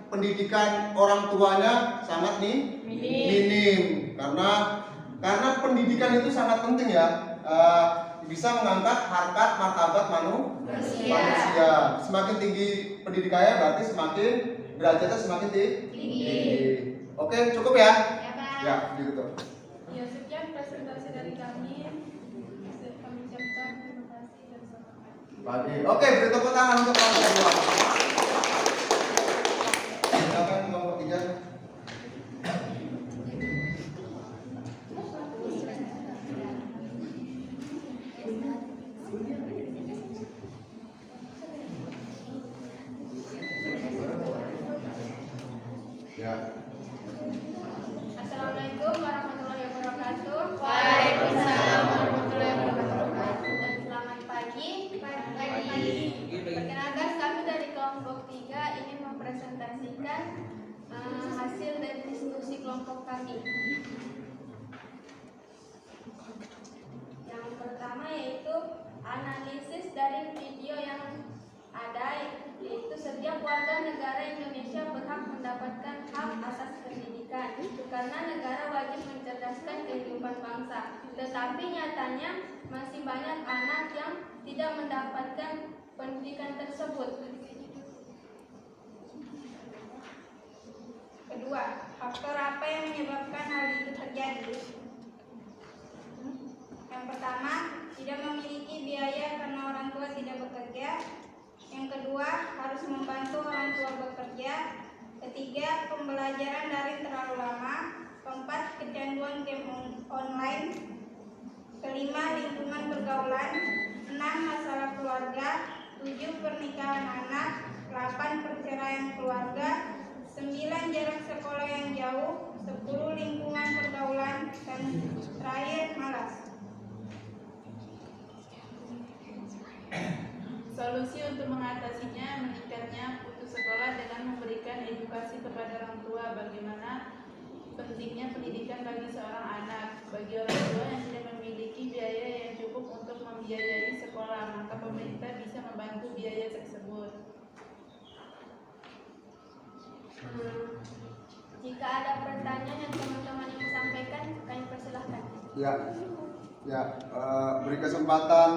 pendidikan orang tuanya sangat minim karena pendidikan itu sangat penting ya. Bisa mengangkat harkat martabat manusia. Semakin tinggi pendidikannya berarti semakin derajatnya semakin tinggi. Oke, cukup ya? Ya, gitu. Ya, sekian presentasi dari kami. Kami ucapkan terima kasih dan selamat pagi. Oke, beri tepuk tangan untuk kelompok 2. Silakan kelompok 3. Ya. Assalamualaikum warahmatullahi wabarakatuh. Waalaikumsalam warahmatullahi wabarakatuh. Dan selamat pagi. Perkenalkan kami dari kelompok 3 ingin mempresentasikan kelompok kami. Yang pertama yaitu analisis dari video yang ada, yaitu setiap warga negara Indonesia berhak mendapatkan hak asas pendidikan karena negara wajib mencerdaskan kehidupan bangsa. Tetapi nyatanya masih banyak anak yang tidak mendapatkan pendidikan tersebut. Kedua, faktor apa yang menyebabkan hal itu terjadi? Yang pertama, tidak memiliki biaya karena orang tua tidak bekerja. Yang kedua, harus membantu orang tua bekerja. Ketiga, pembelajaran daring terlalu lama. Keempat, kecanduan game online. Kelima, lingkungan pergaulan. 6, masalah keluarga. 7, pernikahan anak. 8, perceraian keluarga. 9, jarak sekolah yang jauh. 10, lingkungan pergaulan. Dan terakhir, malas. Solusi untuk mengatasinya meningkatnya putus sekolah dengan memberikan edukasi kepada orang tua bagaimana pentingnya pendidikan bagi seorang anak. Bagi orang tua yang tidak memiliki biaya yang cukup untuk membiayai sekolah, maka pemerintah bisa membantu biaya tersebut. Jika ada pertanyaan yang teman-teman ingin sampaikan, kami persilahkan. Ya, beri kesempatan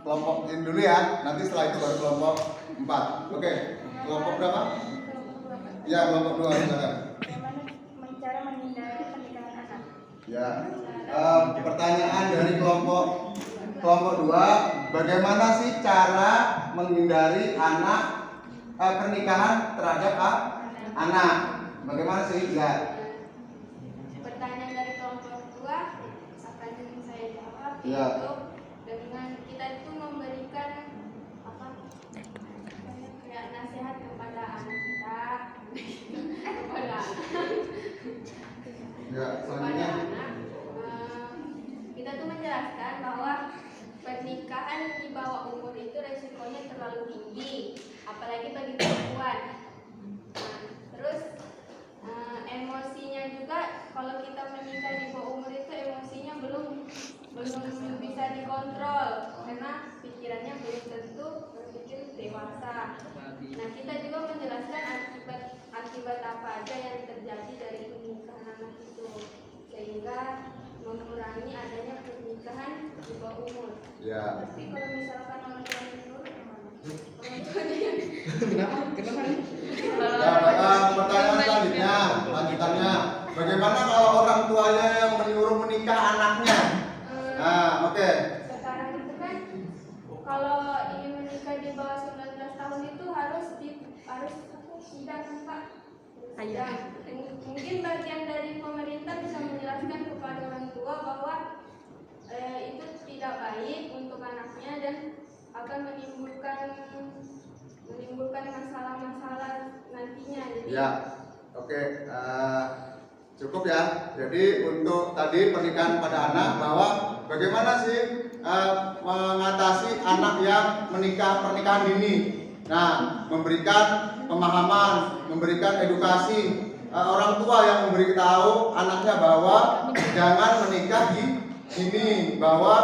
kelompok ini dulu ya. Nanti setelah itu baru kelompok 4. Oke, kelompok berapa? Ya, kelompok 2 silakan. Cara menghindari pernikahan anak. Ya, pertanyaan dari kelompok 2, bagaimana sih cara menghindari pernikahan terhadap anak? Bagaimana sih? Ya. Pertanyaan dari kelompok 2 akan saya jawab, Ya. yaitu dengan kita itu memberikan kayak nasihat kepada anak kita, kepada Ya, selanjutnya. anak, kita tuh menjelaskan bahwa pernikahan di bawah umur itu resikonya terlalu tinggi, apalagi bagi perempuan. Terus emosinya juga, kalau kita menikah di bawah umur itu emosinya belum bisa dikontrol karena pikirannya belum tentu berpikir dewasa. Nah, kita juga menjelaskan akibat apa aja yang terjadi dari pernikahan anak itu, sehingga mengurangi adanya pernikahan di bawah umur. Ya. Tapi kalau misalkan orang tua itu Pertanyaan selanjutnya, lanjutannya, bagaimana kalau orang tuanya yang menyuruh menikah anaknya? Nah, oke. Sekarang itu kan kalau ingin menikah di bawah 19 tahun itu harus sidang, Pak. Sidang. Mungkin bagian dari pemerintah bisa menjelaskan kepada orang tua bahwa itu tidak baik untuk anaknya dan akan menimbulkan masalah-masalah nantinya. Jadi, Ya, oke. Cukup ya. Jadi untuk tadi pernikahan pada anak, bahwa bagaimana sih mengatasi anak yang pernikahan dini. Nah, memberikan pemahaman, memberikan edukasi, orang tua yang memberitahu anaknya bahwa jangan menikah dini, bahwa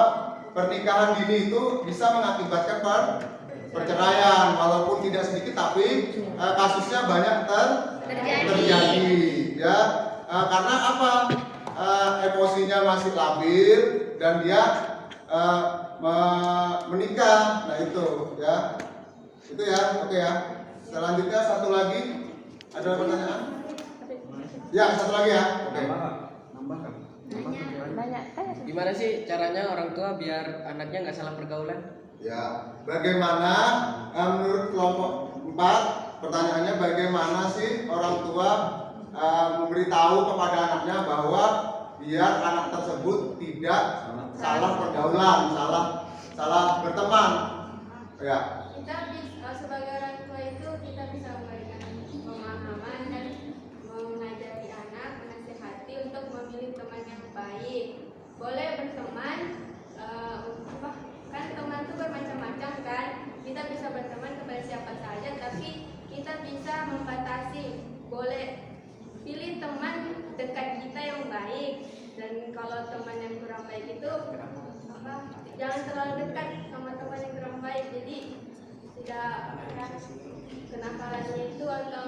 pernikahan dini itu bisa mengakibatkan perceraian, walaupun tidak sedikit tapi kasusnya banyak terjadi. Ya, karena apa? Emosinya masih labil dan dia menikah. Nah itu ya. Itu ya, oke ya. Selanjutnya satu lagi, ada pertanyaan? Ya, satu lagi ya. Oke. Gimana sih caranya orang tua biar anaknya nggak salah pergaulan? Ya, bagaimana menurut kelompok 4, pertanyaannya bagaimana sih orang tua memberitahu kepada anaknya bahwa biar anak tersebut tidak salah pergaulan, salah berteman. Ya. kita sebagai orang tua itu kita bisa memberikan pemahaman dan mengajari anak, menasihati untuk memilih teman yang baik. Boleh berteman, kan teman itu bermacam-macam kan. Kita bisa berteman kepada siapa saja, tapi kita bisa membatasi. Boleh pilih teman dekat baik itu jangan terlalu dekat sama teman yang kurang baik, jadi tidak kenakalannya itu atau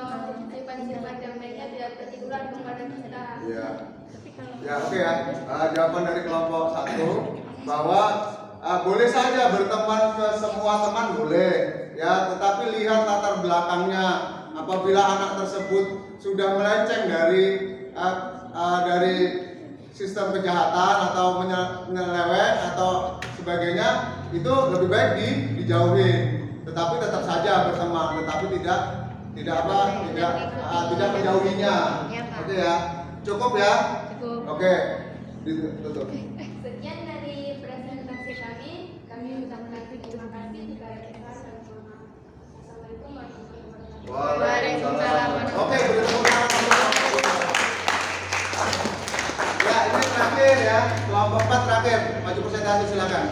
sifat-sifat yang baiknya tidak tertiduran kepada kita. Ya, ya oke ya. Jawaban dari kelompok 1 bahwa boleh saja berteman ke semua teman boleh, ya, tetapi lihat latar belakangnya. Apabila anak tersebut sudah melenceng dari sistem kejahatan atau menyeleweng atau sebagainya, itu lebih baik dijauhi. Tetapi tetap saja berteman, tetapi tidak menjauhinya. Oke ya, cukup ya. Oke, ditutup. Sekian dari presentasi kami ucapkan terima kasih kepada kita semua. Assalamualaikum warahmatullahi wabarakatuh. Waalaikumsalam. Oke, ya, ini terakhir ya, kelompok 4 terakhir. Maju presentasi silakan.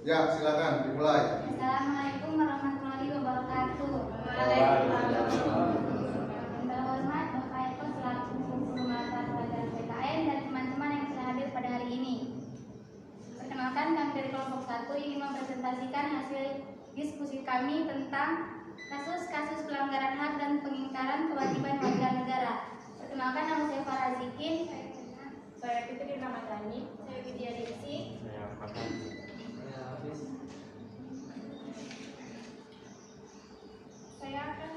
Ya, silakan dimulai. Assalamualaikum warahmatullahi wabarakatuh. Yang terhormat Bapak Eko selaku guru mata pelajaran PKN dan teman-teman yang sudah hadir pada hari ini. Perkenalkan, kami dari kelompok 1 ingin mempresentasikan hasil diskusi kami tentang kasus-kasus pelanggaran hak dan pengingkaran kewajiban warga negara. Perkenalkan, nama saya Farah Zikin, saya Fitri Ramadhani, saya Widya Diksi. Saya akan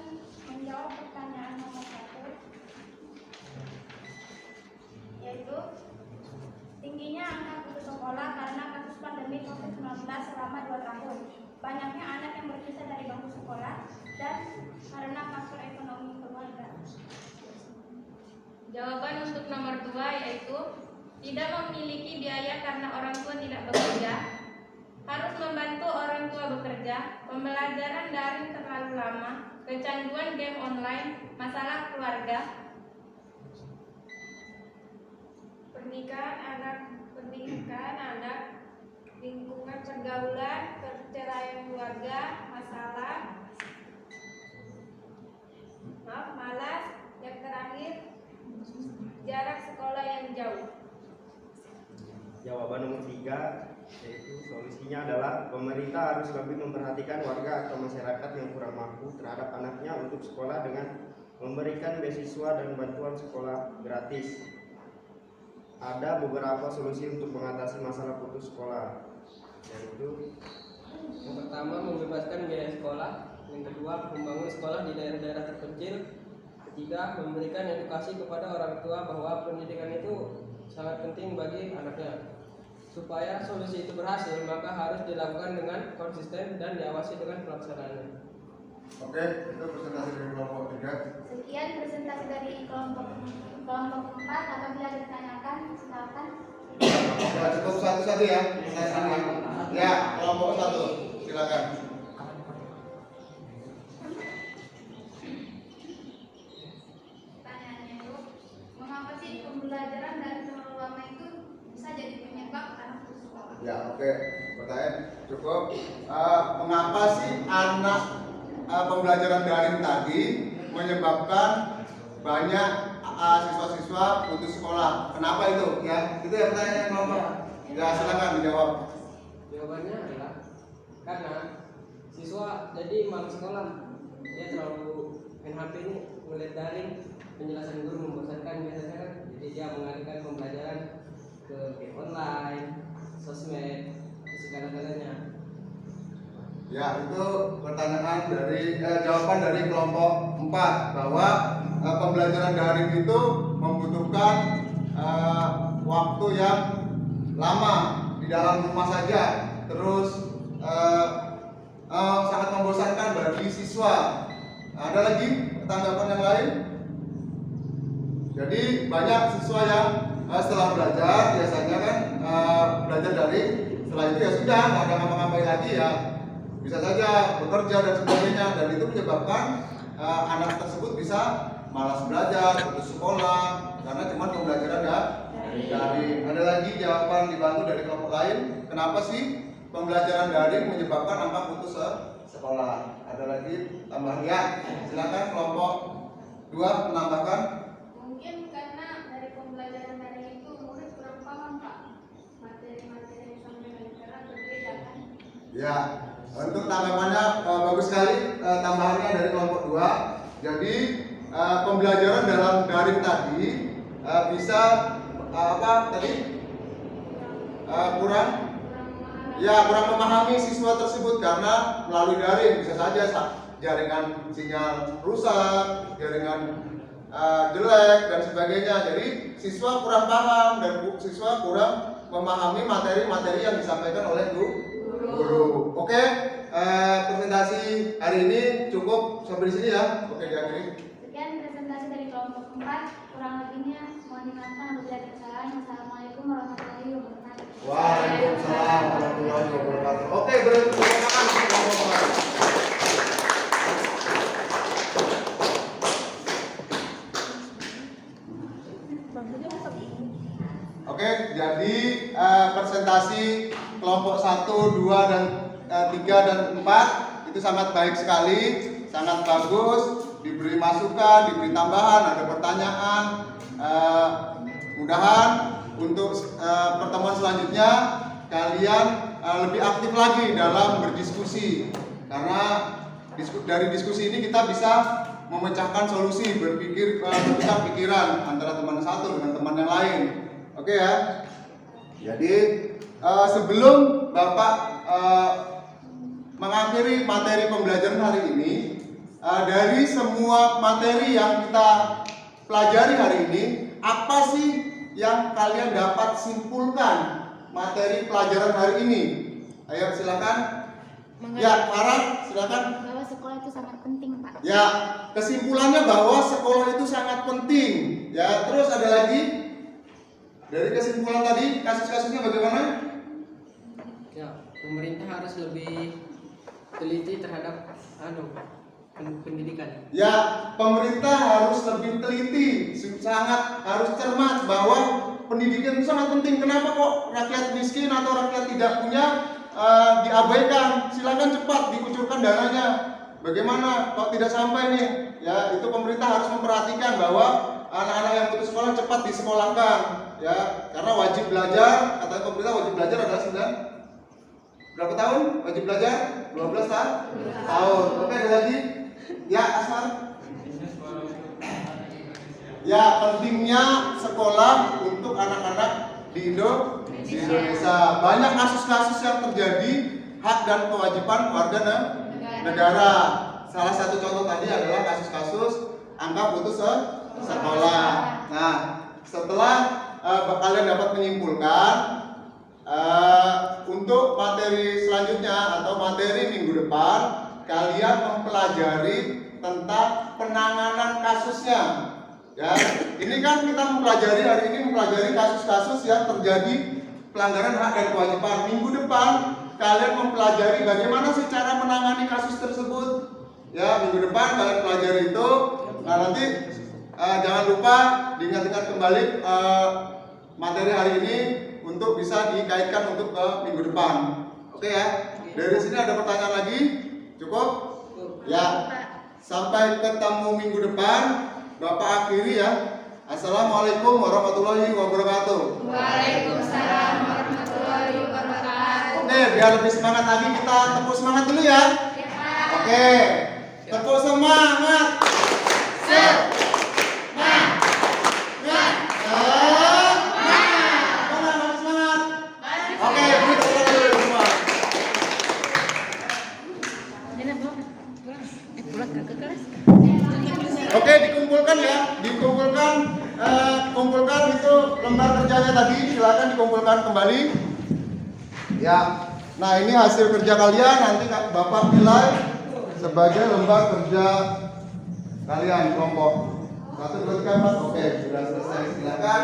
menjawab pertanyaan nomor 1, yaitu tingginya angka putus sekolah karena kasus pandemi COVID-19 selama 2 tahun. Banyaknya anak yang berpisah dari bangku sekolah dan karena faktor ekonomi keluarga. Jawaban untuk nomor 2 yaitu tidak memiliki biaya karena orang tua tidak bekerja, harus membantu orang tua bekerja, pembelajaran daring terlalu lama, kecanduan game online, masalah keluarga, pernikahan anak, lingkungan pergaulan, perceraian keluarga, malas, yang terakhir jarak sekolah yang jauh. Jawaban nomor 3 yaitu solusinya adalah pemerintah harus lebih memperhatikan warga atau masyarakat yang kurang mampu terhadap anaknya untuk sekolah dengan memberikan beasiswa dan bantuan sekolah gratis. Ada beberapa solusi untuk mengatasi masalah putus sekolah, yaitu yang pertama membebaskan biaya sekolah, yang kedua membangun sekolah di daerah-daerah terpencil, ketiga memberikan edukasi kepada orang tua bahwa pendidikan itu sangat penting bagi anaknya. Supaya solusi itu berhasil, maka harus dilakukan dengan konsisten dan diawasi dengan pelaksanaannya. Oke, itu presentasi dari kelompok 3. Sekian presentasi dari kelompok 4. Apabila ditanyakan, silakan. Ya, cukup satu-satu ya. Ya, kelompok 1, silakan. Pertanyaannya itu, mengapa sih pembelajaran dari terlalu lama itu bisa jadi penyebab anak putus sekolah? Ya, oke. Pertanyaan cukup. Mengapa sih anak pembelajaran daring tadi menyebabkan banyak siswa-siswa putus sekolah? Kenapa itu? Ya, itu ya pertanyaan kelompok. Ya, silakan dijawab. Jawabannya adalah karena siswa jadi malas sekolah, dia terlalu main HP ini, melihat daring, penjelasan guru membosankan biasanya kan, jadi dia mengalihkan pembelajaran ke game online, sosmed, segala-galanya. Ya, itu pertanyaan dari jawaban dari kelompok 4 bahwa pembelajaran daring itu membutuhkan waktu yang lama di dalam rumah saja, terus sangat membosankan bagi siswa. Ada lagi tanggapan yang lain? Jadi banyak siswa yang setelah belajar biasanya kan belajar daring, setelah itu ya sudah nggak ada ngapa-ngapain lagi ya, bisa saja bekerja dan sebagainya, dan itu menyebabkan anak tersebut bisa malas belajar, putus sekolah karena cuma pembelajaran Daring. Ada lagi jawaban dibantu dari kelompok lain? Kenapa sih pembelajaran daring menyebabkan angka putus sekolah? Ada lagi tambahan ya? Silakan kelompok 2 menambahkan. Mungkin karena dari pembelajaran daring itu murid kurang paham Pak, materi-materi yang disampaikan karena berbeda kan. Ya, untuk tanggapannya bagus sekali tambahannya dari kelompok 2. Jadi pembelajaran dalam daring tadi bisa apa tadi kurang memahami siswa tersebut karena melalui daring bisa saja jaringan sinyal rusak, jaringan jelek dan sebagainya. Jadi siswa kurang paham dan siswa kurang memahami materi-materi yang disampaikan oleh guru. Oke, presentasi hari ini cukup sampai di sini ya. Oke, diakhiri. Sekian presentasi dari kelompok 4. Kurang lebihnya mohon dimaafkan apabila ada kesalahan. Wassalamualaikum warahmatullahi wabarakatuh. Waalaikumsalam warahmatullahi wabarakatuh. Oke, beri tepuk tangan untuk kelompok 4. Oke, jadi presentasi kelompok 1, 2, dan 3 dan 4 itu sangat baik sekali, sangat bagus, diberi masukan, diberi tambahan, ada pertanyaan. Mudahan untuk pertemuan selanjutnya kalian lebih aktif lagi dalam berdiskusi, karena dari diskusi ini kita bisa memecahkan solusi, bertukar pikiran antara teman satu dengan teman yang lain. Oke ya. Jadi sebelum Bapak mengakhiri materi pembelajaran hari ini, dari semua materi yang kita pelajari hari ini, apa sih yang kalian dapat simpulkan materi pelajaran hari ini? Ayo silakan. Ya, Farah, silakan. Bahwa sekolah itu sangat penting, Pak. Ya, kesimpulannya bahwa sekolah itu sangat penting. Ya, terus ada lagi dari kesimpulan tadi, kasus-kasusnya bagaimana? Ya, pemerintah harus lebih teliti terhadap pendidikan. Ya, pemerintah harus lebih teliti, sangat harus cermat bahwa pendidikan itu sangat penting. Kenapa kok rakyat miskin atau rakyat tidak punya diabaikan? Silakan cepat dikucurkan dananya. Bagaimana kok tidak sampai nih? Ya, itu pemerintah harus memperhatikan bahwa anak-anak yang putus sekolah cepat disekolahkan. Ya, karena wajib belajar, katanya pemerintah wajib belajar adalah 9 berapa tahun? Wajib belajar 12 tahun. Oke, ada lagi? Ya, Asmar. Ya, pentingnya sekolah untuk anak-anak di Indonesia. Banyak kasus-kasus yang terjadi, hak dan kewajiban warga negara. Salah satu contoh tadi adalah kasus-kasus angka putus sekolah. Nah, setelah kalian dapat menyimpulkan, untuk materi selanjutnya atau materi minggu depan, kalian mempelajari tentang penanganan kasusnya. Ya, ini kan kita mempelajari hari ini kasus-kasus yang terjadi pelanggaran hak dan kewajiban. Minggu depan kalian mempelajari bagaimana sih cara menangani kasus tersebut. Ya, minggu depan kalian pelajari itu. Nah, nanti jangan lupa diingat-ingat kembali materi hari ini untuk bisa dikaitkan untuk ke minggu depan. Oke ya. Dari sini ada pertanyaan lagi? Cukup? Ya. Sampai ketemu minggu depan. Bapak akhiri ya. Assalamualaikum warahmatullahi wabarakatuh. Waalaikumsalam warahmatullahi wabarakatuh. Oke, biar lebih semangat lagi kita tepuk semangat dulu ya. Oke. Tepuk semangat. Oke, dikumpulkan ya, kumpulkan itu lembar kerjanya tadi, silakan dikumpulkan kembali. Ya, nah ini hasil kerja kalian, nanti Bapak nilai sebagai lembar kerja kalian kelompok 1, 2, 3, 4. Oke, sudah selesai, silakan.